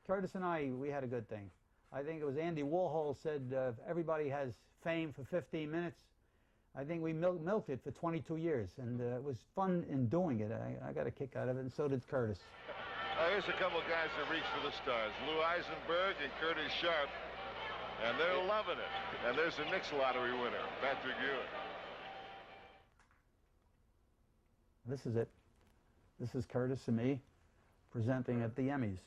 Curtis and we had a good thing. I think it was Andy Warhol said, everybody has fame for 15 minutes. I think we milked it for 22 years, and it was fun in doing it. I got a kick out of it, and so did Curtis. Here's a couple of guys that reach for the stars. Lou Eisenberg and Curtis Sharp, and they're loving it. And there's the Knicks lottery winner, Patrick Ewing. This is it. This is Curtis and me presenting at the Emmys.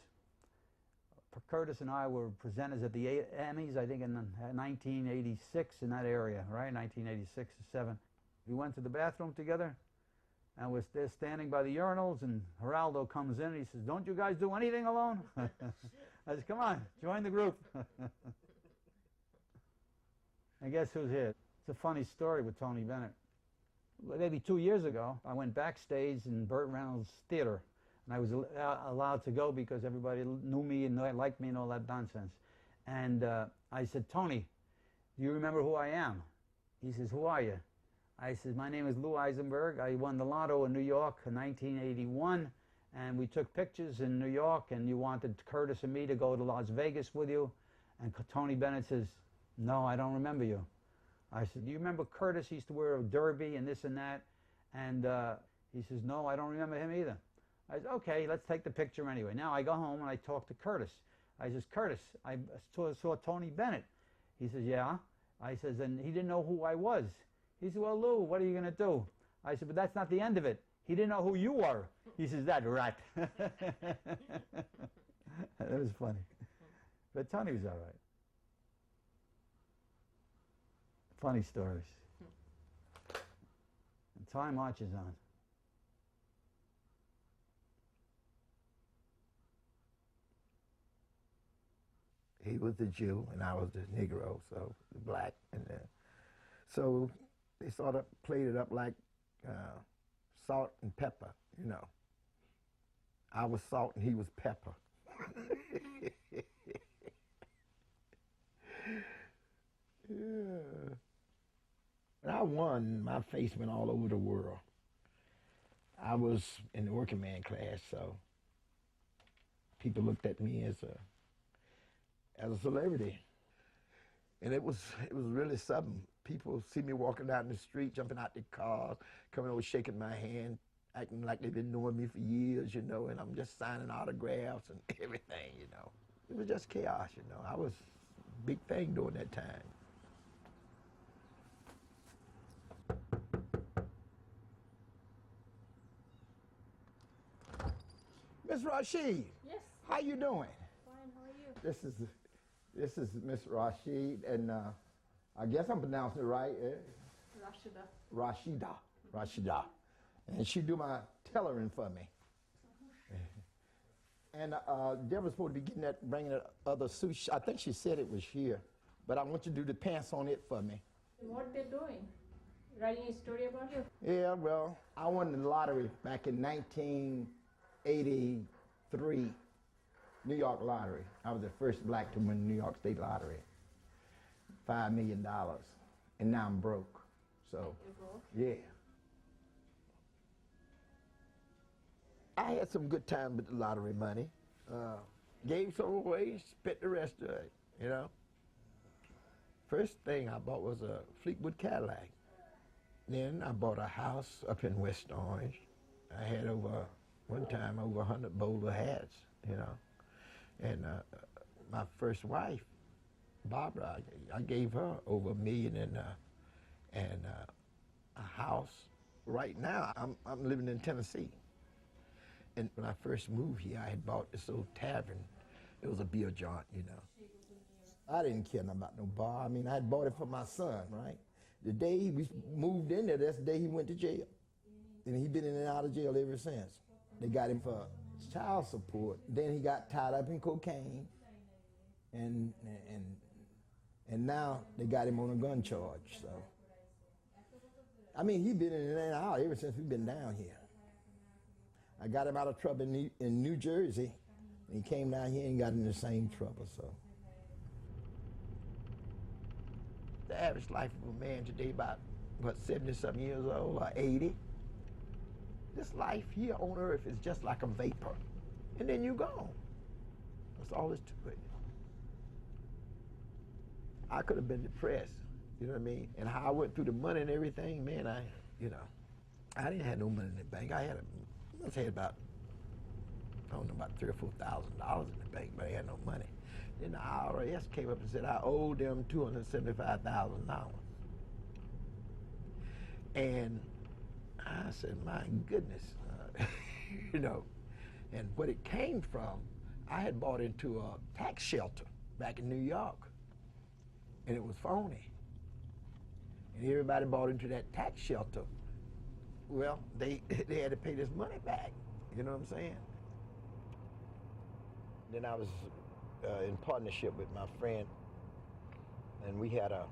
Curtis and I were presenters at the Emmys, I think in 1986, in that area, right? 1986 or 7. We went to the bathroom together, and we're there standing by the urinals, and Geraldo comes in, and he says, don't you guys do anything alone? I said, come on, join the group. And guess who's here? It's a funny story with Tony Bennett. Maybe 2 years ago, I went backstage in Burt Reynolds' theater. And I was allowed to go because everybody knew me and liked me and all that nonsense. And I said, Tony, do you remember who I am? He says, who are you? I said, my name is Lou Eisenberg. I won the lotto in New York in 1981. And we took pictures in New York, and you wanted Curtis and me to go to Las Vegas with you. And Tony Bennett says, no, I don't remember you. I said, do you remember Curtis? He used to wear a derby and this and that. And he says, no, I don't remember him either. I said, okay, let's take the picture anyway. Now I go home and I talk to Curtis. I says, Curtis, I saw Tony Bennett. He says, yeah. I says, and he didn't know who I was. He said, well, Lou, what are you going to do? I said, but that's not the end of it. He didn't know who you were. He says, that rat. That was funny. But Tony was all right. Funny stories. And time marches on. He was the Jew, and I was the Negro, so the black. And so they sort of played it up like salt and pepper, you know. I was salt and he was pepper. Yeah. When I won, my face went all over the world. I was in the working man class, so people looked at me as a celebrity. And it was really something. People see me walking down the street, jumping out the cars, coming over shaking my hand, acting like they've been knowing me for years, you know, and I'm just signing autographs and everything, you know. It was just chaos, you know. I was a big thing during that time. Miss Rashid. Yes. How you doing? Fine, how are you? This is Miss Rashid, and I guess I'm pronouncing it right. Rashida. Rashida. And she do my tailoring for me. And Deborah's supposed to be getting that, bringing that other suit. I think she said it was here, but I want you to do the pants on it for me. What they're doing? Writing a story about you? Yeah, well, I won the lottery back in 1983, New York lottery. I was the first black to win the New York State lottery, $5 million, and now I'm broke. So, yeah. I had some good time with the lottery money. Gave some away, spent the rest of it, you know. First thing I bought was a Fleetwood Cadillac. Then I bought a house up in West Orange. I had one time over 100 bowler hats, you know. And my first wife, Barbara, I gave her over $1 million and a house. Right now, I'm living in Tennessee. And when I first moved here, I had bought this old tavern. It was a beer joint, you know. I didn't care nothing about no bar. I mean, I had bought it for my son, right? The day he moved in there, that's the day he went to jail. And he's been in and out of jail ever since. They got him for child support. Then he got tied up in cocaine. And now they got him on a gun charge, so. I mean, he's been in and out ever since we've been down here. I got him out of trouble in New Jersey, and he came down here and got in the same trouble, so. The average life of a man today about, 70-something years old or 80. This life here on earth is just like a vapor, and then you're gone. That's all there's to it. I could have been depressed, you know what I mean? And how I went through the money and everything, man, I didn't have no money in the bank. I must have had about, I don't know, about $3,000 or $4,000 in the bank, but I had no money. Then the IRS came up and said I owed them $275,000. And I said, my goodness, you know. And what it came from, I had bought into a tax shelter back in New York, and it was phony. And everybody bought into that tax shelter. Well, they had to pay this money back, you know what I'm saying? Then I was in partnership with my friend, and we had a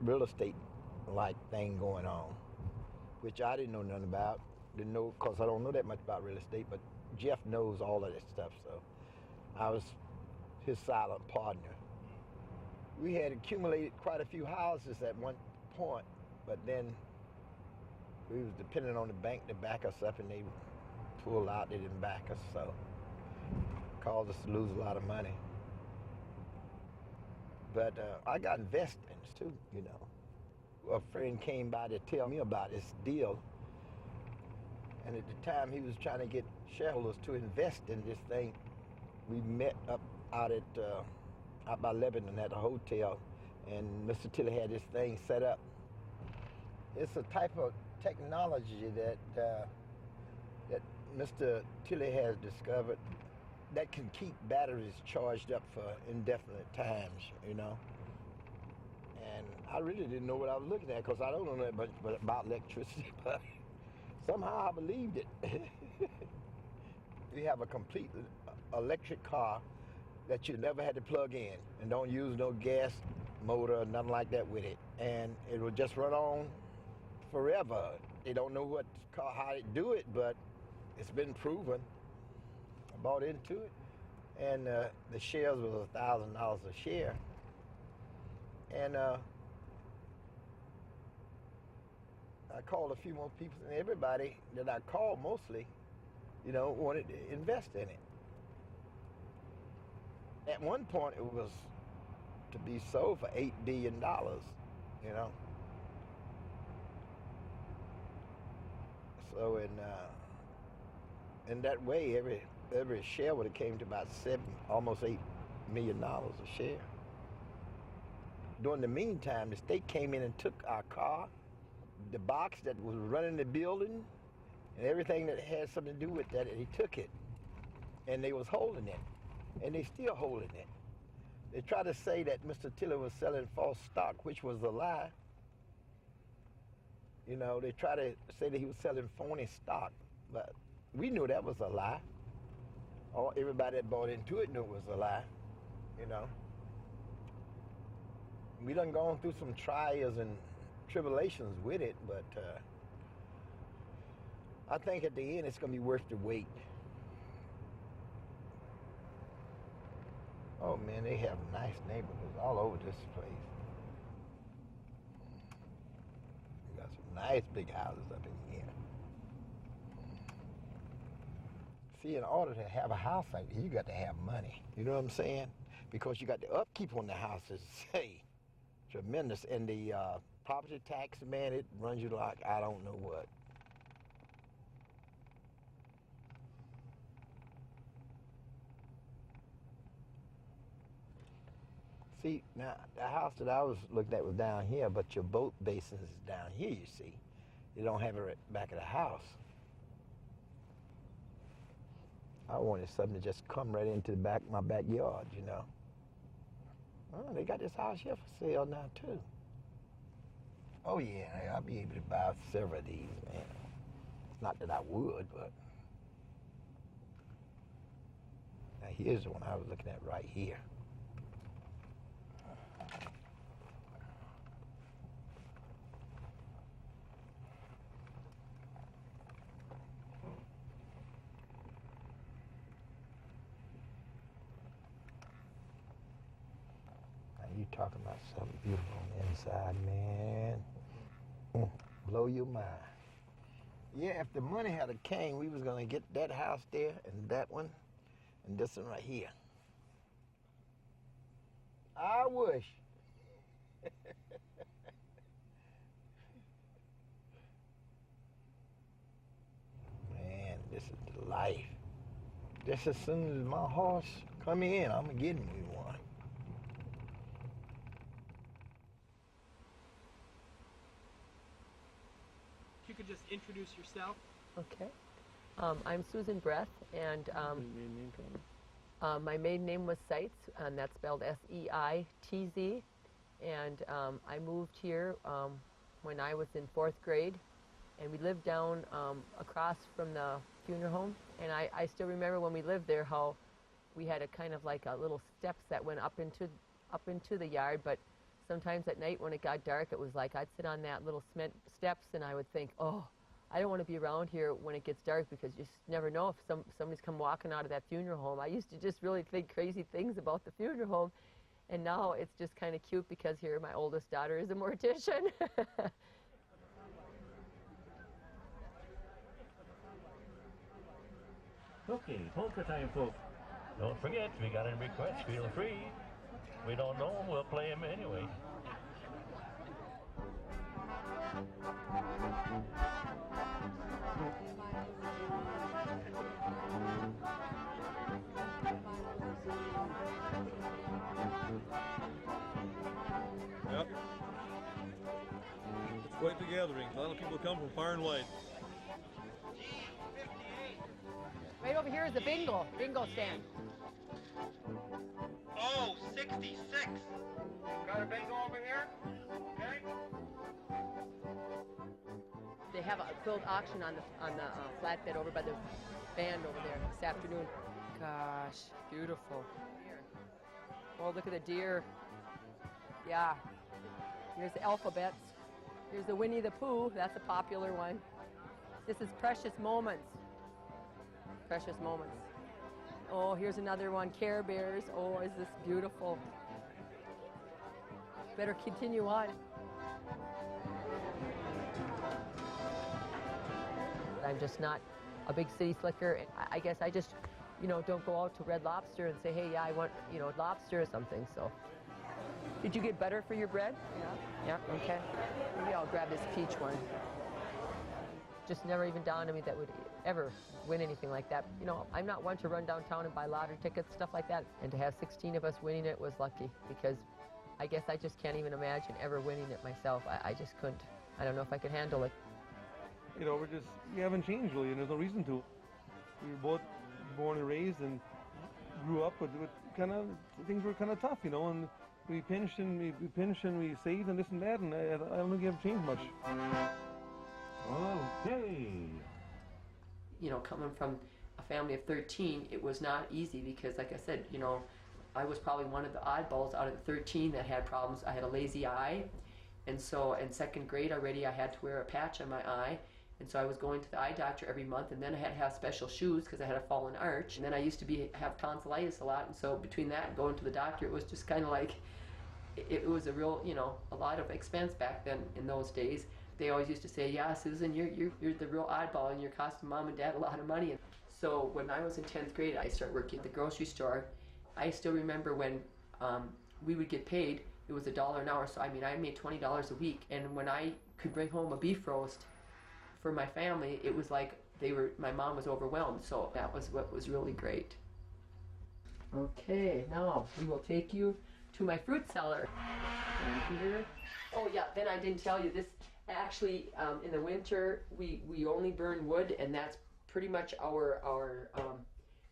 real estate-like thing going on, which I didn't know nothing about. Didn't know, because I don't know that much about real estate, but Jeff knows all of that stuff, so I was his silent partner. We had accumulated quite a few houses at one point, but then we was depending on the bank to back us up, and they pulled out. They didn't back us, so caused us to lose a lot of money. But I got investments too, you know. A friend came by to tell me about this deal. And at the time he was trying to get shareholders to invest in this thing. We met up out by Lebanon at a hotel, and Mr. Tilley had this thing set up. It's a type of technology that Mr. Tilley has discovered that can keep batteries charged up for indefinite times, you know. And I really didn't know what I was looking at because I don't know that much about electricity, but somehow I believed it. We have a complete electric car that you never had to plug in and don't use no gas motor or nothing like that with it. And it will just run on forever. They don't know how to do it, but it's been proven. I bought into it, and the shares was $1,000 a share. And I called a few more people, and everybody that I called mostly, you know, wanted to invest in it. At one point, it was to be sold for $8 billion, you know. So in that way, every share would have came to about almost $8 million a share. During the meantime, the state came in and took our car, the box that was running the building, and everything that had something to do with that, and he took it. And they was holding it. And they still holding it. They try to say that Mr. Tilley was selling false stock, which was a lie. You know, they try to say that he was selling phony stock, but we knew that was a lie. Everybody that bought into it knew it was a lie, you know. We done gone through some trials and tribulations with it, but I think at the end it's gonna be worth the wait. Oh man, they have nice neighborhoods all over this place. We got some nice big houses up in here. See, in order to have a house like that, you got to have money. You know what I'm saying? Because you got the upkeep on the houses, say, tremendous. And the property tax, man, it runs you like I don't know what. See, now, the house that I was looking at was down here, but your boat basins is down here, you see. You don't have it right back of the house. I wanted something to just come right into my backyard, you know. Oh, they got this house here for sale now, too. Oh, yeah, I'll be able to buy several of these, man. It's not that I would, but... Now, here's the one I was looking at right here. You talking about something beautiful on the inside, man. Blow your mind. Yeah, if the money had a came, we was gonna get that house there and that one and this one right here. I wish. Man, this is the life. Just as soon as my horse come in, I'm gonna get me one. You could just introduce yourself. Okay. I'm Susan Breth, and my maiden name was Seitz, and that's spelled S-E-I-T-Z. And I moved here when I was in 4th grade, and we lived down across from the funeral home. And I still remember when we lived there how we had a kind of like a little steps that went up into the yard, but sometimes at night when it got dark, it was like I'd sit on that little cement steps and I would think, oh, I don't want to be around here when it gets dark because you just never know if somebody's come walking out of that funeral home. I used to just really think crazy things about the funeral home, and now it's just kind of cute because here my oldest daughter is a mortician. Okay, polka time, folks. Don't forget, we got a request, feel free. We don't know him, we'll play him anyway. Yep. It's quite the gathering. A lot of people come from far and wide. Right over here is the bingo stand. Oh, 66. Got a bingo over here? Okay. They have a filled auction on the flatbed over by the band over there this afternoon. Gosh, beautiful. Oh, look at the deer. Yeah. Here's the alphabets. Here's the Winnie the Pooh. That's a popular one. This is Precious Moments. Precious Moments. Oh, here's another one, Care Bears. Oh, is this beautiful. Better continue on. I'm just not a big city slicker. I guess I just, don't go out to Red Lobster and say, hey, yeah, I want, lobster or something, so. Did you get butter for your bread? Yeah. Yeah, okay. Maybe I'll grab this peach one. Just never even dawned on me that would ever win anything like that. I'm not one to run downtown and buy lottery tickets, stuff like that. And to have 16 of us winning it was lucky, because I guess I just can't even imagine ever winning it myself. I just couldn't. I don't know if I could handle it. We haven't changed really, and there's no reason to. We were both born and raised and grew up with things were kind of tough, and we pinched and we saved and this and that, and I don't think we have changed much. Okay. Coming from a family of 13, it was not easy because, like I said, I was probably one of the oddballs out of the 13 that had problems. I had a lazy eye, and so in second grade already I had to wear a patch on my eye, and so I was going to the eye doctor every month, and then I had to have special shoes because I had a fallen arch, and then I used to have tonsillitis a lot, and so between that and going to the doctor, it was just kind of like, it was a real, a lot of expense back then in those days. They always used to say, yeah, Susan, you're the real oddball and you're costing mom and dad a lot of money. So when I was in 10th grade, I started working at the grocery store. I still remember when we would get paid, it was $1 an hour. So I made $20 a week. And when I could bring home a beef roast for my family, it was like my mom was overwhelmed. So that was what was really great. Okay, now we will take you to my fruit cellar. And here, oh yeah, then I didn't tell you this. Actually, in the winter, we only burn wood, and that's pretty much our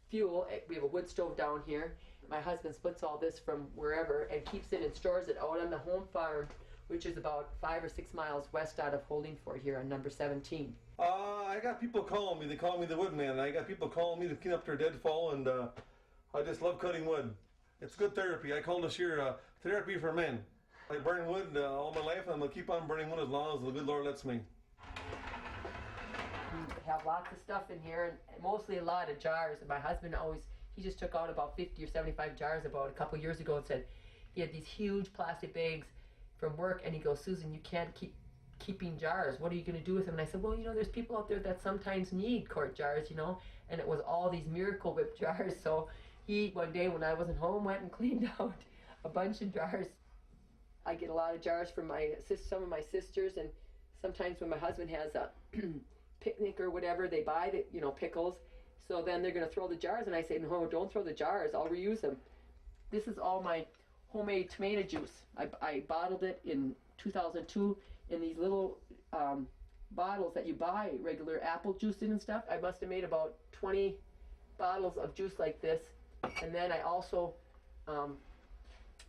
fuel. We have a wood stove down here. My husband splits all this from wherever and keeps it and stores it out on the home farm, which is about 5 or 6 miles west out of Holdingford here on number 17. I got people calling me. They call me the woodman. I got people calling me to clean up their deadfall, and I just love cutting wood. It's good therapy. I call this here therapy for men. I burn wood all my life, and I'm going to keep on burning wood as long as the good Lord lets me. We have lots of stuff in here, and mostly a lot of jars. And my husband he just took out about 50 or 75 jars about a couple years ago and said he had these huge plastic bags from work, and he goes, Susan, you can't keep keeping jars. What are you going to do with them? And I said, well, there's people out there that sometimes need quart jars, and it was all these Miracle Whip jars. So he, one day when I wasn't home, went and cleaned out a bunch of jars. I get a lot of jars from some of my sisters, and sometimes when my husband has a picnic or whatever, they buy the pickles. So then they're going to throw the jars, and I say, no, don't throw the jars. I'll reuse them. This is all my homemade tomato juice. I bottled it in 2002 in these little bottles that you buy regular apple juice in and stuff. I must have made about 20 bottles of juice like this, and then I also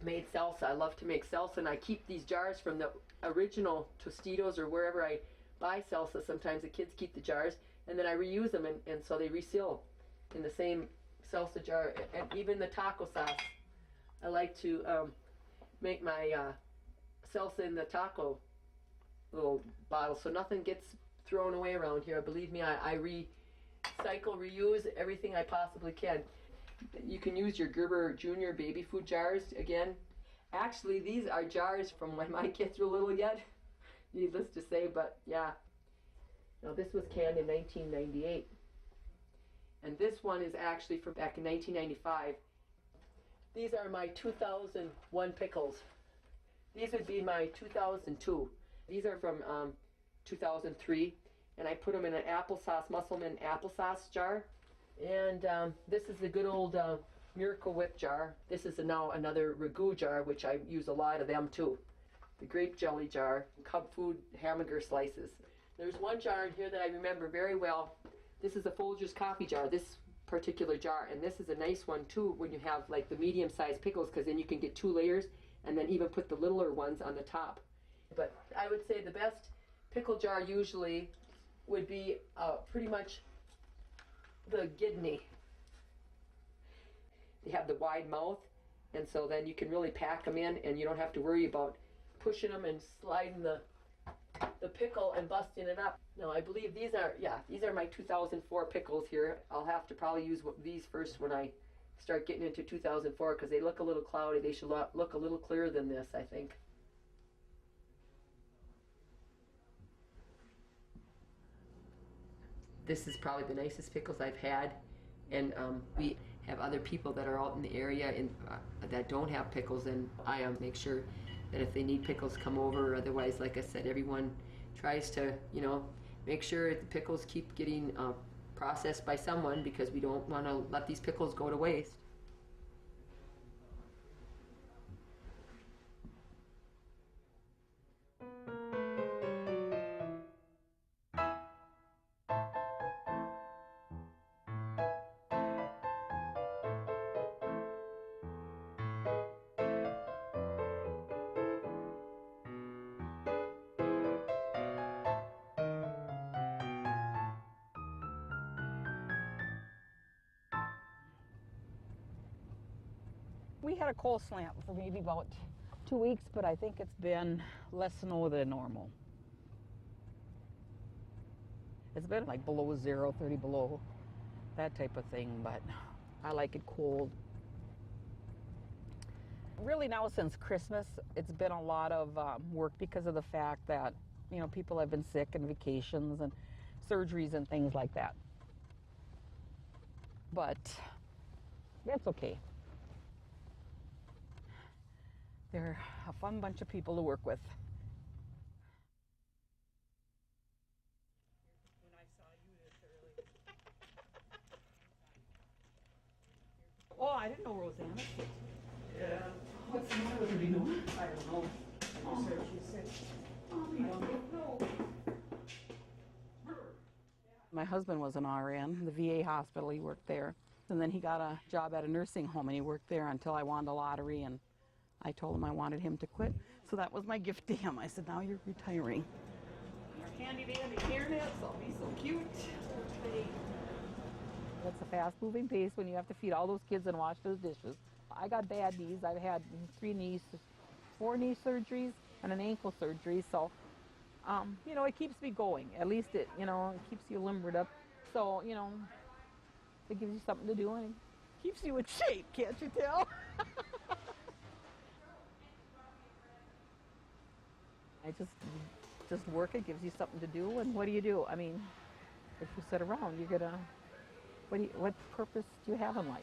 made salsa. I love to make salsa, and I keep these jars from the original Tostitos or wherever I buy salsa. Sometimes the kids keep the jars, and then I reuse them, and so they reseal in the same salsa jar. And even the taco sauce, I like to make my salsa in the taco little bottle, so nothing gets thrown away around here. Believe me, I recycle, reuse everything I possibly can. You can use your Gerber Junior baby food jars again. Actually, these are jars from when my kids were little yet, needless to say, but yeah. Now this was canned in 1998. And this one is actually from back in 1995. These are my 2001 pickles. These would be my 2002. These are from 2003, and I put them in an applesauce, Musselman applesauce jar. And this is the good old Miracle Whip jar. This is now another ragu jar, which I use a lot of them too. The grape jelly jar, Cub Food hamburger slices. There's one jar in here that I remember very well. This is a Folgers coffee jar, this particular jar, and this is a nice one too when you have like the medium-sized pickles, because then you can get 2 layers and then even put the littler ones on the top. But I would say the best pickle jar usually would be pretty much the Gidney. They have the wide mouth, and so then you can really pack them in and you don't have to worry about pushing them and sliding the pickle and busting it up. No, I believe these are my 2004 pickles here. I'll have to probably use these first when I start getting into 2004 because they look a little cloudy. They should look a little clearer than this, I think. This is probably the nicest pickles I've had, and we have other people that are out in the area that don't have pickles, and I make sure that if they need pickles, come over. Otherwise, like I said, everyone tries to, make sure the pickles keep getting processed by someone, because we don't want to let these pickles go to waste. We had a cold snap for maybe about 2 weeks, but I think it's been less snow than normal. It's been like below 0, 30 below, that type of thing, but I like it cold. Really now since Christmas, it's been a lot of work because of the fact that, people have been sick and vacations and surgeries and things like that. But that's okay. They're a fun bunch of people to work with. Oh, I didn't know Rosanna was sick. Yeah. What's the matter with her? Do you know? I don't know. She said she's sick. I don't know. My husband was an RN, the VA hospital, he worked there. And then he got a job at a nursing home, and he worked there until I won the lottery, and I told him I wanted him to quit. So that was my gift to him. I said, now you're retiring. Your handy dandy hairnets, I'll be so cute. That's a fast-moving pace when you have to feed all those kids and wash those dishes. I got bad knees. I've had 4 knee surgeries and an ankle surgery. So, it keeps me going. At least it keeps you limbered up. So, it gives you something to do and it keeps you in shape, can't you tell? I just work, it gives you something to do, and what do? I mean, if you sit around, you're gonna, what purpose do you have in life?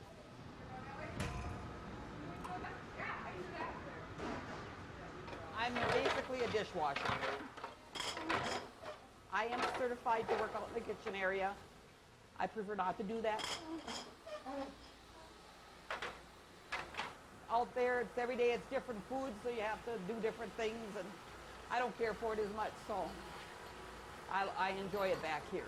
I'm basically a dishwasher. I am certified to work out in the kitchen area. I prefer not to do that. Out there, it's every day, it's different food, so you have to do different things, and I don't care for it as much, so I enjoy it back here.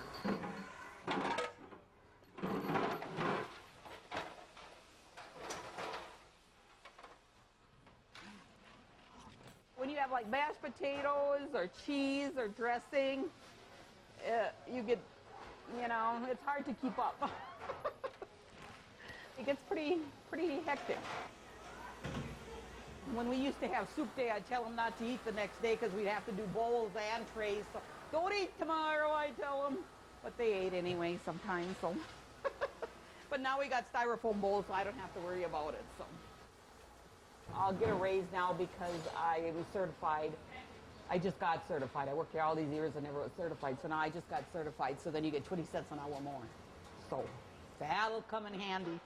When you have like mashed potatoes or cheese or dressing, you get, it's hard to keep up. It gets pretty hectic. When we used to have soup day, I'd tell them not to eat the next day because we'd have to do bowls and trays. So, don't eat tomorrow, I tell them. But they ate anyway sometimes, so. But now we got styrofoam bowls, so I don't have to worry about it, so. I'll get a raise now because I was certified. I just got certified. I worked here all these years and never was certified, so now I just got certified, so then you get 20 cents an hour more. So that'll come in handy.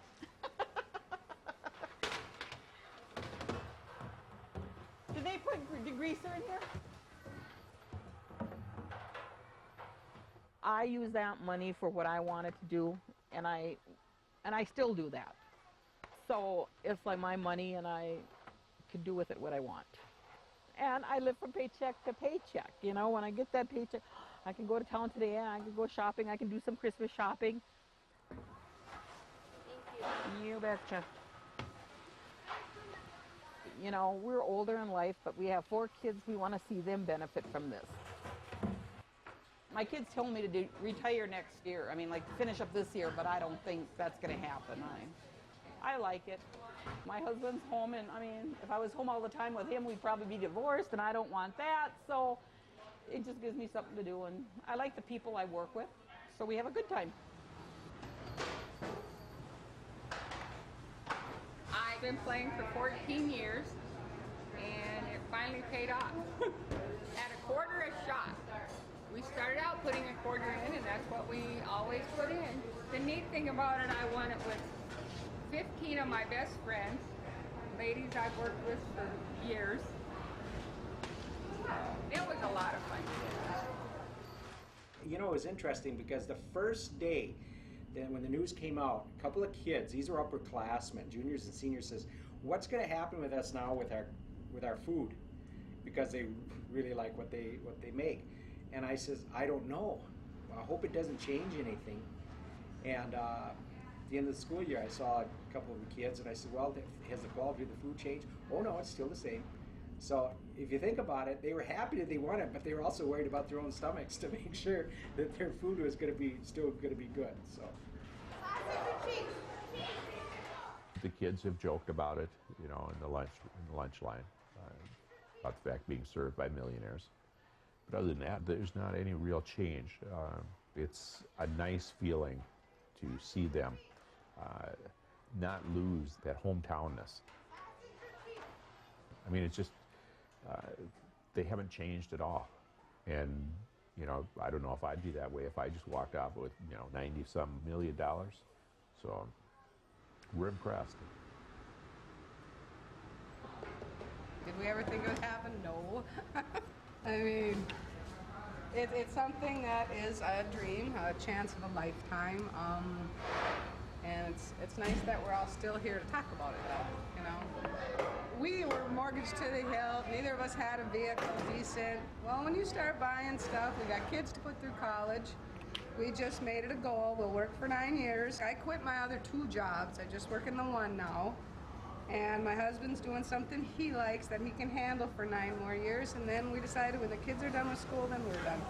I use that money for what I wanted to do, and I still do that. So it's like my money, and I can do with it what I want. And I live from paycheck to paycheck. You know, when I get that paycheck, I can go to town today, I can go shopping, I can do some Christmas shopping. Thank you. You betcha. You know, we're older in life, but we have 4 kids. We want to see them benefit from this. My kids told me to retire next year. I mean, like finish up this year, but I don't think that's going to happen. I like it. My husband's home, and I mean, if I was home all the time with him, we'd probably be divorced, and I don't want that. So it just gives me something to do, and I like the people I work with, so we have a good time. I've been playing for 14 years, and it finally paid off. At a quarter a shot. We started out putting a quarter in, and that's what we always put in. The neat thing about it, I won it with 15 of my best friends, ladies I've worked with for years. It was a lot of fun. You know, it was interesting because the first day that when the news came out, a couple of kids, these are upperclassmen, juniors and seniors, says, "What's going to happen with us now with our food?" Because they really like what they make. And I says, "I don't know. I hope it doesn't change anything." And at the end of the school year, I saw a couple of the kids, and I said, "Well, has the quality of the food changed?" "Oh no, it's still the same." So if you think about it, they were happy that they won it, but they were also worried about their own stomachs to make sure that their food was going to be still going to be good. So the kids have joked about it, you know, in the lunch line, about the fact being served by millionaires. But other than that, there's not any real change. It's a nice feeling to see them not lose that hometownness. I mean, it's just, they haven't changed at all. And, you know, I don't know if I'd be that way if I just walked out with, you know, $90-some million. So we're impressed. Did we ever think it would happen? No. I mean, it's something that is a dream, a chance of a lifetime, and it's nice that we're all still here to talk about it, though, you know. We were mortgaged to the hilt. Neither of us had a vehicle decent. Well, when you start buying stuff, we got kids to put through college. We just made it a goal. We'll work for 9 years. I quit my other 2 jobs. I just work in the one now. And my husband's doing something he likes that he can handle for 9 more years. And then we decided when the kids are done with school, then we're done.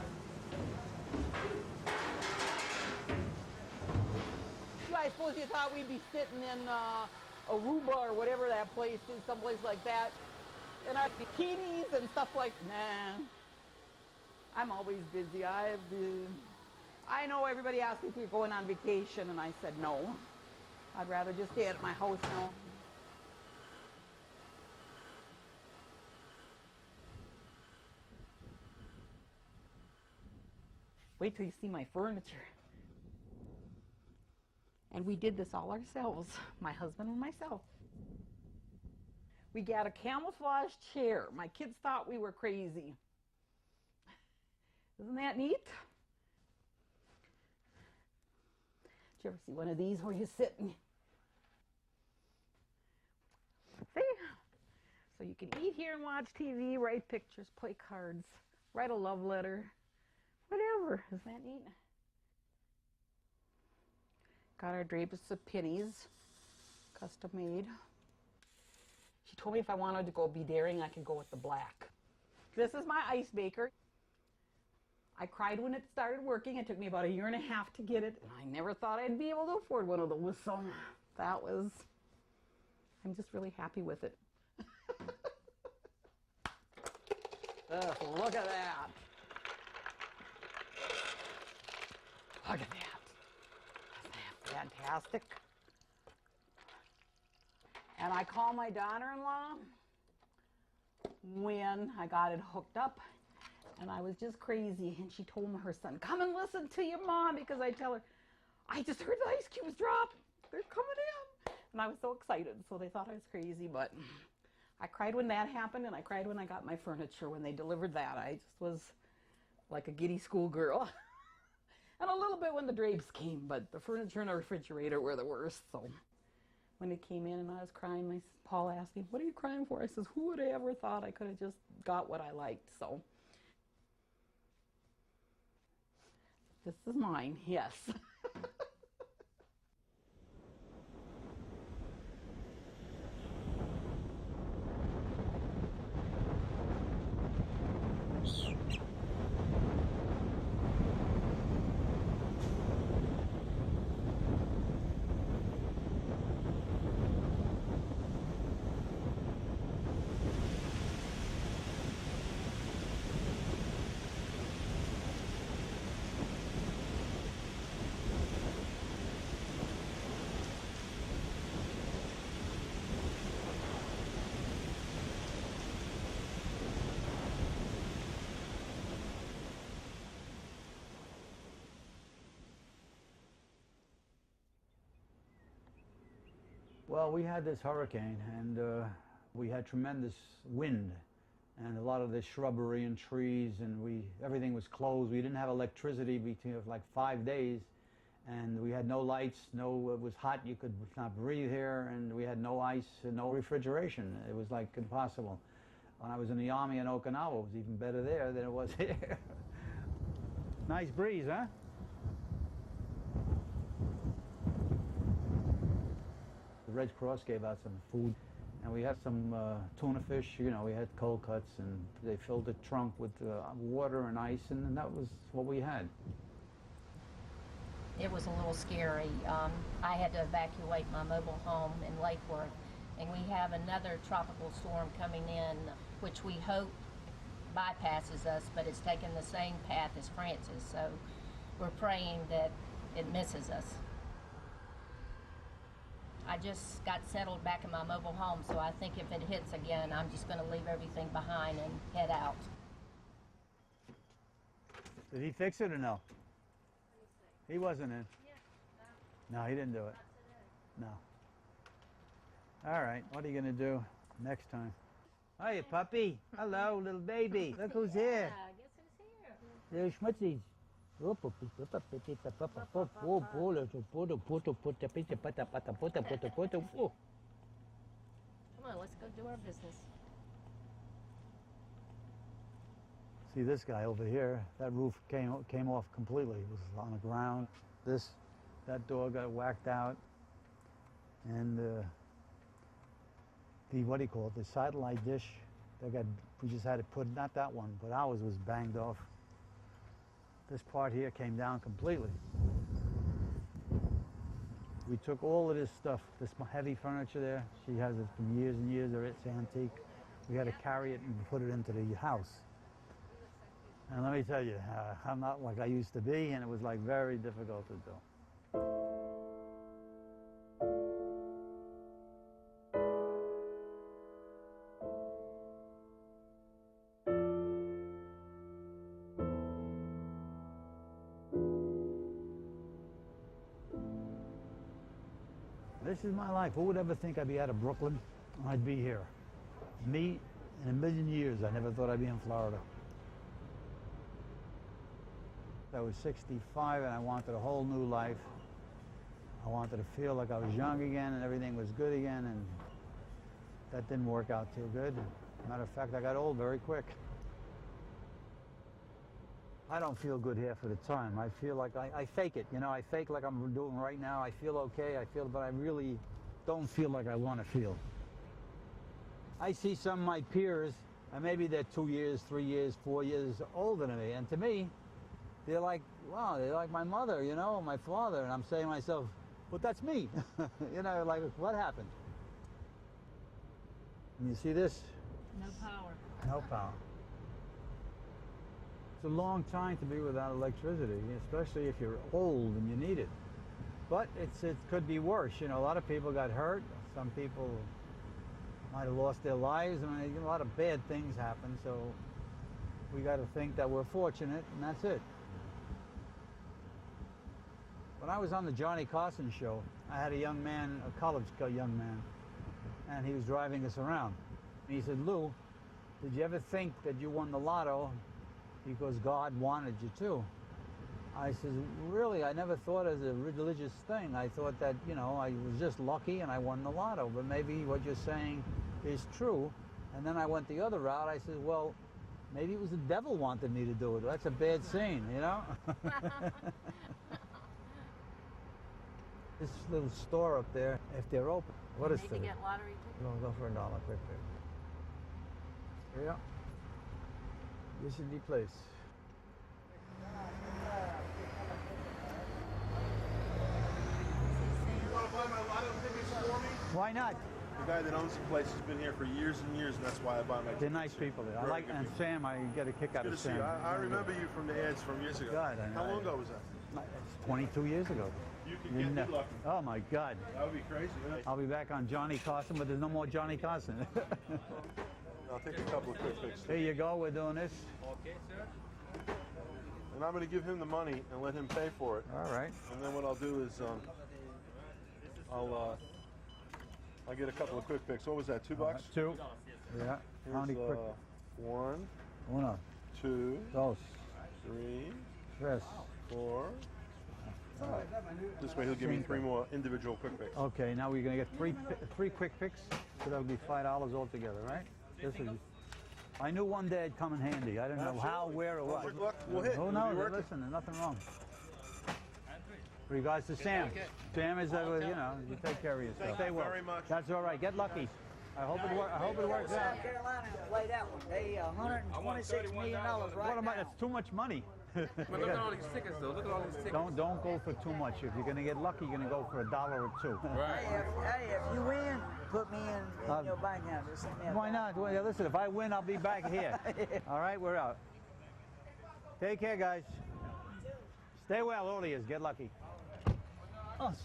I suppose you thought we'd be sitting in Aruba or whatever that place is, someplace like that, in our bikinis and stuff like, nah. I'm always busy. I know everybody asked me if we were going on vacation, and I said no. I'd rather just stay at my house now. Wait till you see my furniture. And we did this all ourselves, my husband and myself. We got a camouflage chair. My kids thought we were crazy. Isn't that neat? Did you ever see one of these where you sit and see? So you can eat here and watch TV, write pictures, play cards, write a love letter, whatever. Isn't that neat? Got our drapes of pennies, custom made. She told me if I wanted to go be daring, I could go with the black. This is my ice maker. I cried when it started working. It took me about 1.5 years to get it, and I never thought I'd be able to afford one of those. So I'm just really happy with it. Look at that. Look at that. Fantastic. And I called my daughter-in-law when I got it hooked up, and I was just crazy. And she told her son, "Come and listen to your mom," because I tell her, "I just heard the ice cubes drop. They're coming in." And I was so excited, so they thought I was crazy. But I cried when that happened, and I cried when I got my furniture when they delivered that. I just was like a giddy schoolgirl. And a little bit when the drapes came, but the furniture and the refrigerator were the worst. So when it came in and I was crying, Paul asked me, "What are you crying for?" I says, "Who would have ever thought I could have just got what I liked?" So this is mine, yes. Well, we had this hurricane, and we had tremendous wind, and a lot of the shrubbery and trees, and everything was closed. We didn't have electricity between like 5 days, and we had no lights. It was hot. You could not breathe here, and we had no ice and no refrigeration. It was like impossible. When I was in the Army in Okinawa, it was even better there than it was here. Nice breeze, huh? The Red Cross gave out some food, and we had some tuna fish. You know, we had cold cuts, and they filled the trunk with water and ice, and that was what we had. It was a little scary. I had to evacuate my mobile home in Lake Worth, and we have another tropical storm coming in, which we hope bypasses us, but it's taken the same path as Francis, so we're praying that it misses us. I just got settled back in my mobile home, so I think if it hits again, I'm just going to leave everything behind and head out. Did he fix it or no? He wasn't in. No, he didn't do it. No. All right, what are you going to do next time? Hiya, puppy. Hello, little baby. Look who's here. Guess who's here? There's Schmutzies. Come on, let's go do our business. See this guy over here, that roof came off completely. It was on the ground. That door got whacked out. And what do you call it, the satellite dish, we just had to put, not that one, but ours was banged off. This part here came down completely. We took all of this stuff, this heavy furniture there. She has it from years and years, or it's antique. We had to carry it and put it into the house. And let me tell you, I'm not like I used to be, and it was like very difficult to do. This is my life. Who would ever think I'd be out of Brooklyn? I'd be here. Me, in a million years, I never thought I'd be in Florida. I was 65 and I wanted a whole new life. I wanted to feel like I was young again and everything was good again, and that didn't work out too good. Matter of fact, I got old very quick. I don't feel good half of the time. I feel like I fake it, you know, I fake like I'm doing right now. I feel okay, but I really don't feel like I want to feel. I see some of my peers, and maybe they're 2 years, 3 years, 4 years older than me, and to me, they're like, wow, they're like my mother, you know, my father, and I'm saying to myself, but that's me. You know, like, what happened? And you see this? No power. No power. It's a long time to be without electricity, especially if you're old and you need it. But it could be worse. You know, a lot of people got hurt. Some people might have lost their lives. I mean, a lot of bad things happen, so we got to think that we're fortunate, and that's it. When I was on the Johnny Carson show, I had a young man, a college young man, and he was driving us around. And he said, Lou, did you ever think that you won the lotto because God wanted you to? I says, really, I never thought as a religious thing. I thought that, you know, I was just lucky and I won the lotto. But maybe what you're saying is true. And then I went the other route. I said, well, maybe it was the devil wanted me to do it. That's a bad scene, you know? This little store up there, if they're open. What is Maybe get lottery tickets? We'll go for $1 quick pick. Yeah. This is the place. You want to buy my lotto tickets for me? Why not? The guy that owns the place has been here for years and years, and that's why I buy my tickets. They're nice people there. I Very like, good and people. Sam, I get a kick out Good of to see Sam. you. I remember you from the ads from years ago. God, How long ago was that? It's 22 years ago. You could get me lucky. Oh my God. That would be crazy. Huh? I'll be back on Johnny Carson, but there's no more Johnny Carson. I'll take a couple of quick picks. Here you go, we're doing this. Okay, sir. And I'm going to give him the money and let him pay for it. All right. And then what I'll do is I'll get a couple of quick picks. What was that, $2? Two. Yeah. Here's, How many quick? One. Uno. Two. Dos. Three. Tres. Four. This way he'll give me 3 more individual quick picks. Okay, now we're going to get three quick picks, so that'll be $5 altogether, right? This is. I knew one day it'd come in handy. I don't know how, where, or what. Good luck. We'll hit. Who We'll knows? be working. Listen, there's nothing wrong. With regards to Sam. Sam is, you know, you take care of yourself. Thank you very much. That's all right. Get lucky. I hope it works out. South Carolina play that one. They $126 million, right? What am I? That's too much money. But look at all these tickets, though. Look at all these tickets. Don't go for too much. If you're going to get lucky, you're going to go for $1 or $2. Hey, if you win, put me in your bank account. Just send me a Why not? Well, listen, if I win, I'll be back here. All right, we're out. Take care, guys. Stay well, all of you. Get lucky.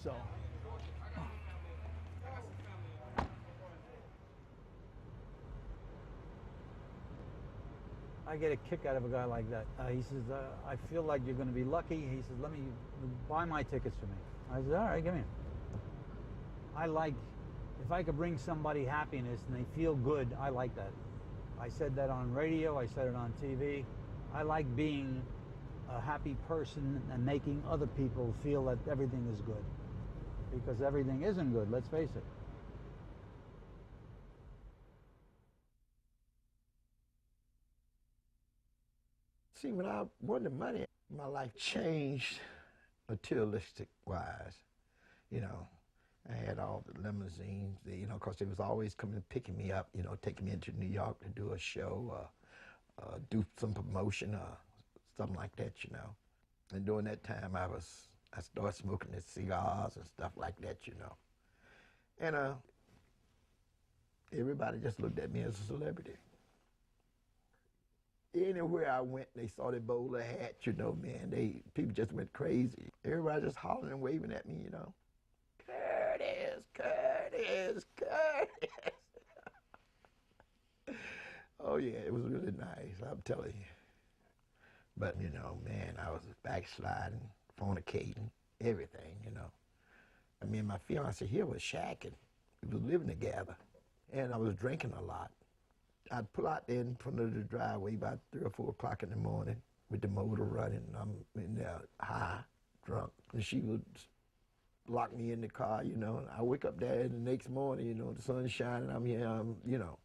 So. I get a kick out of a guy like that. He says, I feel like you're going to be lucky. He says, let me buy my tickets for me. I said, all right, give me them. I like, if I could bring somebody happiness and they feel good, I like that. I said that on radio, I said it on TV. I like being a happy person and making other people feel that everything is good. Because everything isn't good, let's face it. See, when I won the money, my life changed materialistic-wise. You know, I had all the limousines, you know, because they was always coming and picking me up, you know, taking me into New York to do a show, do some promotion or something like that, you know. And during that time, I started smoking the cigars and stuff like that, you know. And everybody just looked at me as a celebrity. Anywhere I went, they saw the bowler hat, you know, man. People just went crazy. Everybody just hollering and waving at me, you know. Curtis, Curtis, Curtis. Oh, yeah, it was really nice, I'm telling you. But, you know, man, I was backsliding, fornicating, everything, you know. I mean, my fiance here was shacking. We was living together. And I was drinking a lot. I'd pull out there in front of the driveway about 3 or 4 o'clock in the morning with the motor running. I'm in there high, drunk. And she would lock me in the car, you know. And I wake up there the next morning, you know, the sun's shining, I'm here, you know.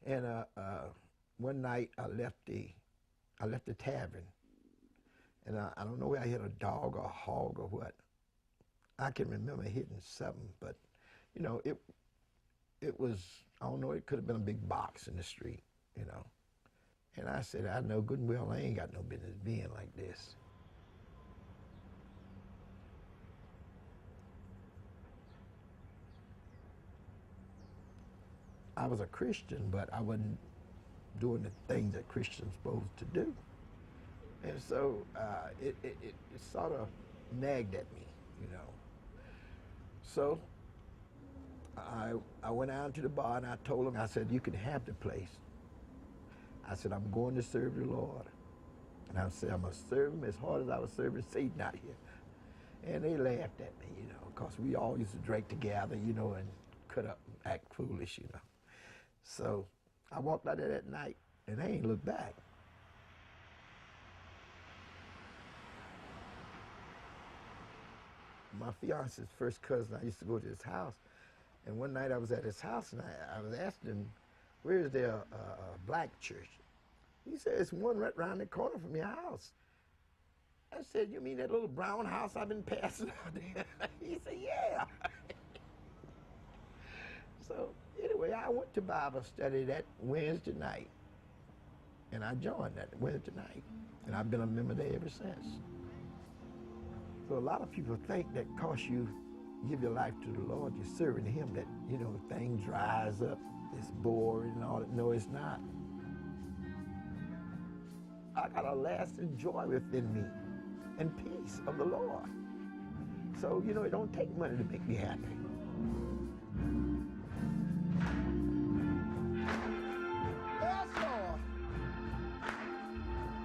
And one night I left the tavern. And I don't know where I hit a dog or a hog or what. I can remember hitting something, but, you know, it was, I don't know, it could have been a big box in the street, you know. And I said, I know good and well I ain't got no business being like this. I was a Christian, but I wasn't doing the things that Christians supposed to do. And so it sort of nagged at me, you know. So I went out to the bar and I told them, I said, you can have the place. I said, I'm going to serve the Lord. And I said, I'm going to serve him as hard as I was serving Satan out here. And they laughed at me, you know, because we all used to drink together, you know, and cut up and act foolish, you know. So I walked out there that night and I ain't looked back. my fiance's first cousin. I used to go to his house. And one night I was at his house and I was asking him, where is there a black church? He said, it's one right around the corner from your house. I said, you mean that little brown house I've been passing out there? He said, yeah. So anyway, I went to Bible study that Wednesday night. And I joined that Wednesday night. And I've been a member there ever since. So a lot of people think that because you give your life to the Lord, you're serving him, that, you know, things dries up, it's boring and all that. No, it's not. I got a lasting joy within me and peace of the Lord. So, you know, it don't take money to make me happy. Yes, Lord.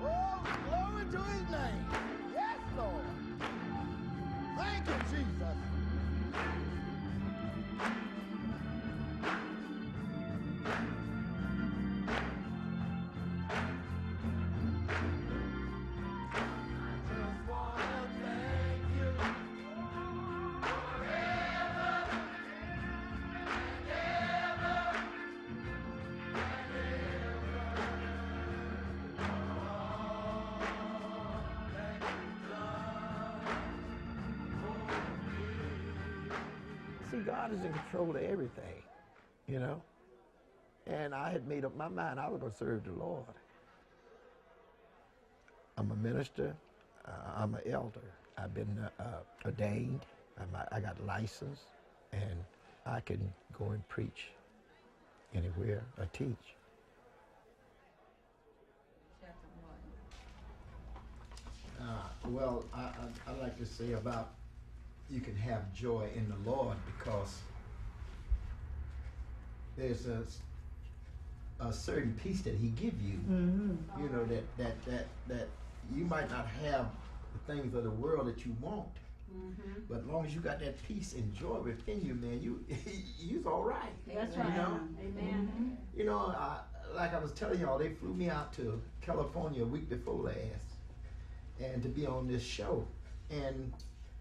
Oh, glory to his name. Yes, Lord. Thank you, Jesus. See, God is in control of everything, you know? And I had made up my mind I was going to serve the Lord. I'm a minister. I'm an elder. I've been ordained. I got license, and I can go and preach anywhere or teach. Well, I like to say about you can have joy in the Lord because there's a certain peace that he give you. Mm-hmm. You know, that you might not have the things of the world that you want, mm-hmm. but as long as you got that peace and joy within you, man, you's all right. That's right. You know? Amen. Mm-hmm. You know, like I was telling y'all, they flew me out to California a week before last, and to be on this show, and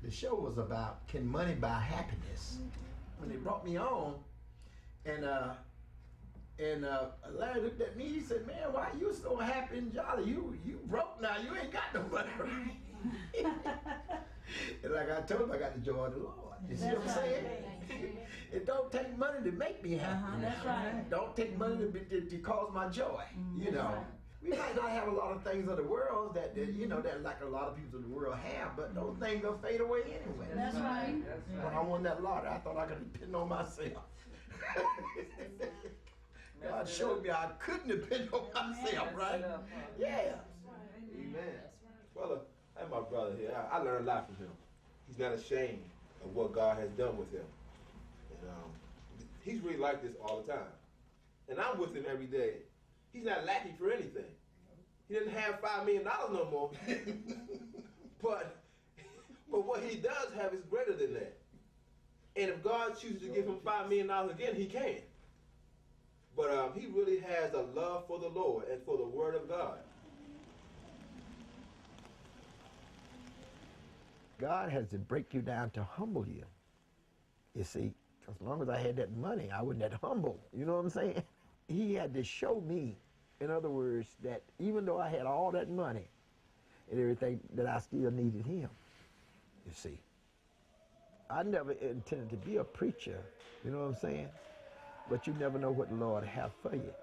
the show was about, can money buy happiness? When they brought me on, and Larry looked at me, he said, man, why you so happy and jolly? You broke now, you ain't got no money, right? And like I told him, I got the joy of the Lord. You see what I'm saying? It don't take money to make me happy. That's right. Don't take money to cause my joy, you know. Right. We might not have a lot of things of the world that you know, that like a lot of people in the world have, but those things will fade away anyway. That's right. When I won that lottery, I thought I could depend on myself. God showed me I couldn't depend on myself, right? Yeah. Amen. Well, that's my brother here. I learned a lot from him. He's not ashamed of what God has done with him. And he's really like this all the time. And I'm with him every day. He's not lacking for anything. He doesn't have $5 million no more. but what he does have is greater than that. And if God chooses to give him $5 million again, he can. But he really has a love for the Lord and for the Word of God. God has to break you down to humble you. You see, as long as I had that money, I wasn't that humble. You know what I'm saying? He had to show me, in other words, that even though I had all that money and everything, that I still needed him, you see. I never intended to be a preacher, you know what I'm saying? But you never know what the Lord has for you.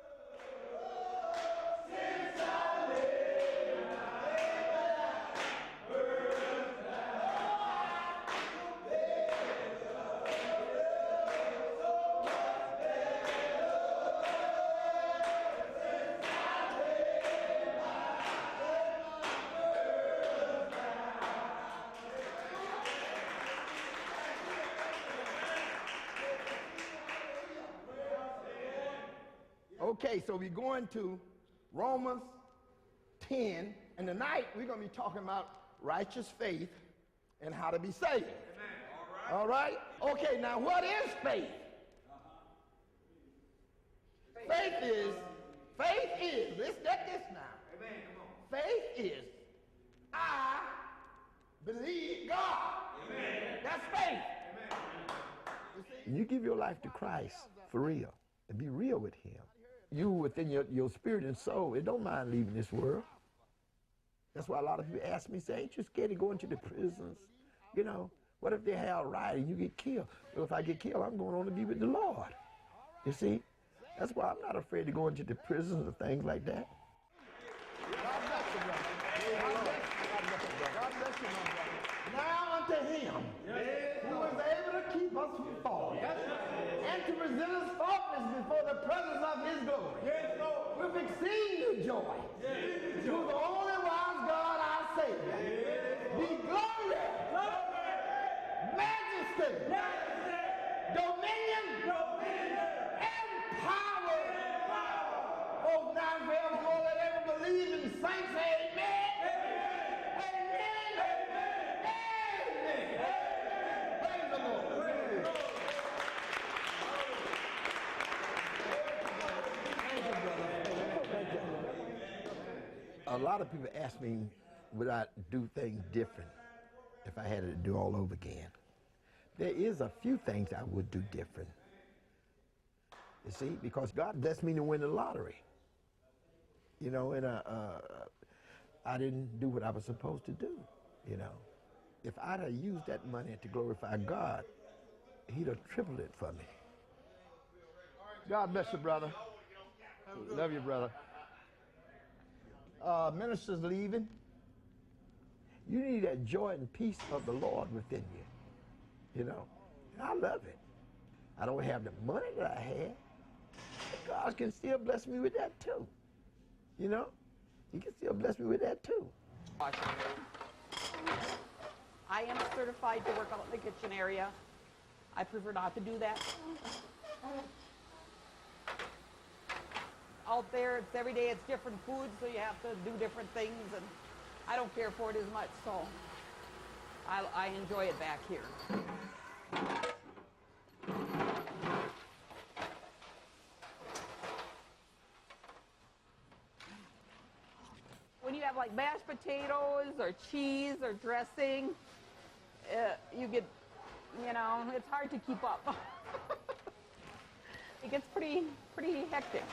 Okay, so we're going to Romans 10, and tonight we're going to be talking about righteous faith and how to be saved. Amen. All right? Okay, now what is faith? Faith is, let's get this now. Amen. Faith is, I believe God. Amen. That's faith. You give your life to Christ for real and be real with him. You within your spirit and soul, it don't mind leaving this world. That's why a lot of people ask me, say, ain't you scared to go into the prisons? You know, what if they have a riot and you get killed? Well, if I get killed, I'm going on to be with the Lord. You see? That's why I'm not afraid to go into the prisons or things like that. Now unto him who is able to keep us from falling and to present us faultless before the presence of his glory with exceeding joy. To the only wise God our Savior be glory, majesty, dominion, and power. Oh, now forevermore, let every believing saint say amen. A lot of people ask me, would I do things different if I had to do all over again? There is a few things I would do different. You see, because God blessed me to win the lottery. You know, and I didn't do what I was supposed to do, you know. If I'd have used that money to glorify God, he'd have tripled it for me. God bless you, brother. Love you, brother. Ministers leaving. You need that joy and peace of the Lord within you. You know, and I love it. I don't have the money that I had, but God can still bless me with that too. You know, he can still bless me with that too. I am certified to work out in the kitchen area. I prefer not to do that. Out there, it's every day, it's different food, so you have to do different things, and I don't care for it as much, so I enjoy it back here. When you have like mashed potatoes or cheese or dressing, you get, you know, it's hard to keep up. It gets pretty hectic.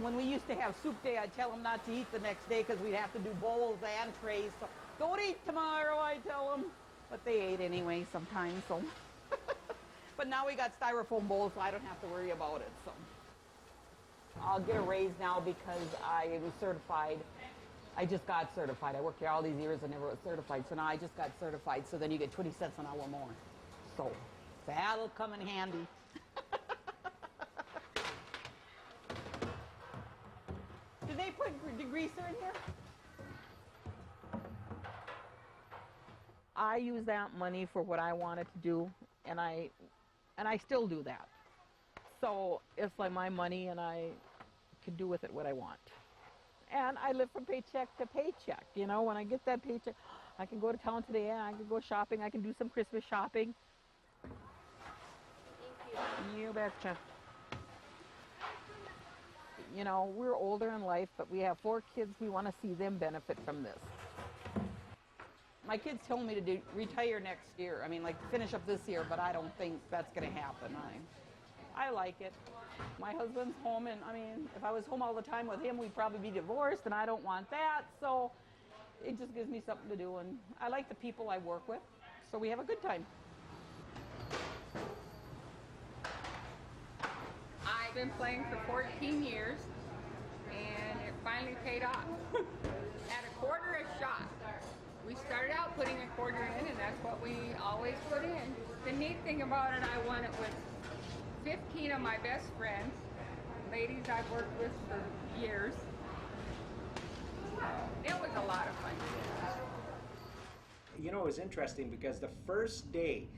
When we used to have soup day, I'd tell them not to eat the next day because we'd have to do bowls and trays. So don't eat tomorrow, I tell them. But they ate anyway sometimes, so. But now we got styrofoam bowls, so I don't have to worry about it, so. I'll get a raise now because I was certified. I just got certified. I worked here all these years and never was certified, so now I just got certified, so then you get 20 cents an hour more. So that'll come in handy. Did they put degreaser in here? I use that money for what I wanted to do, and I still do that. So it's like my money, and I can do with it what I want. And I live from paycheck to paycheck. You know, when I get that paycheck, I can go to town today, and I can go shopping. I can do some Christmas shopping. Thank you. You betcha. You know, we're older in life, but we have 4 kids. We want to see them benefit from this. My kids told me to retire next year. I mean, like finish up this year, but I don't think that's going to happen. I like it. My husband's home, and I mean, if I was home all the time with him, we'd probably be divorced, and I don't want that. So it just gives me something to do, and I like the people I work with, so we have a good time. I've been playing for 14 years, and it finally paid off. At a quarter a shot. We started out putting a quarter in, and that's what we always put in. The neat thing about it, I won it with 15 of my best friends, ladies I've worked with for years. It was a lot of fun. You know, it was interesting because the first day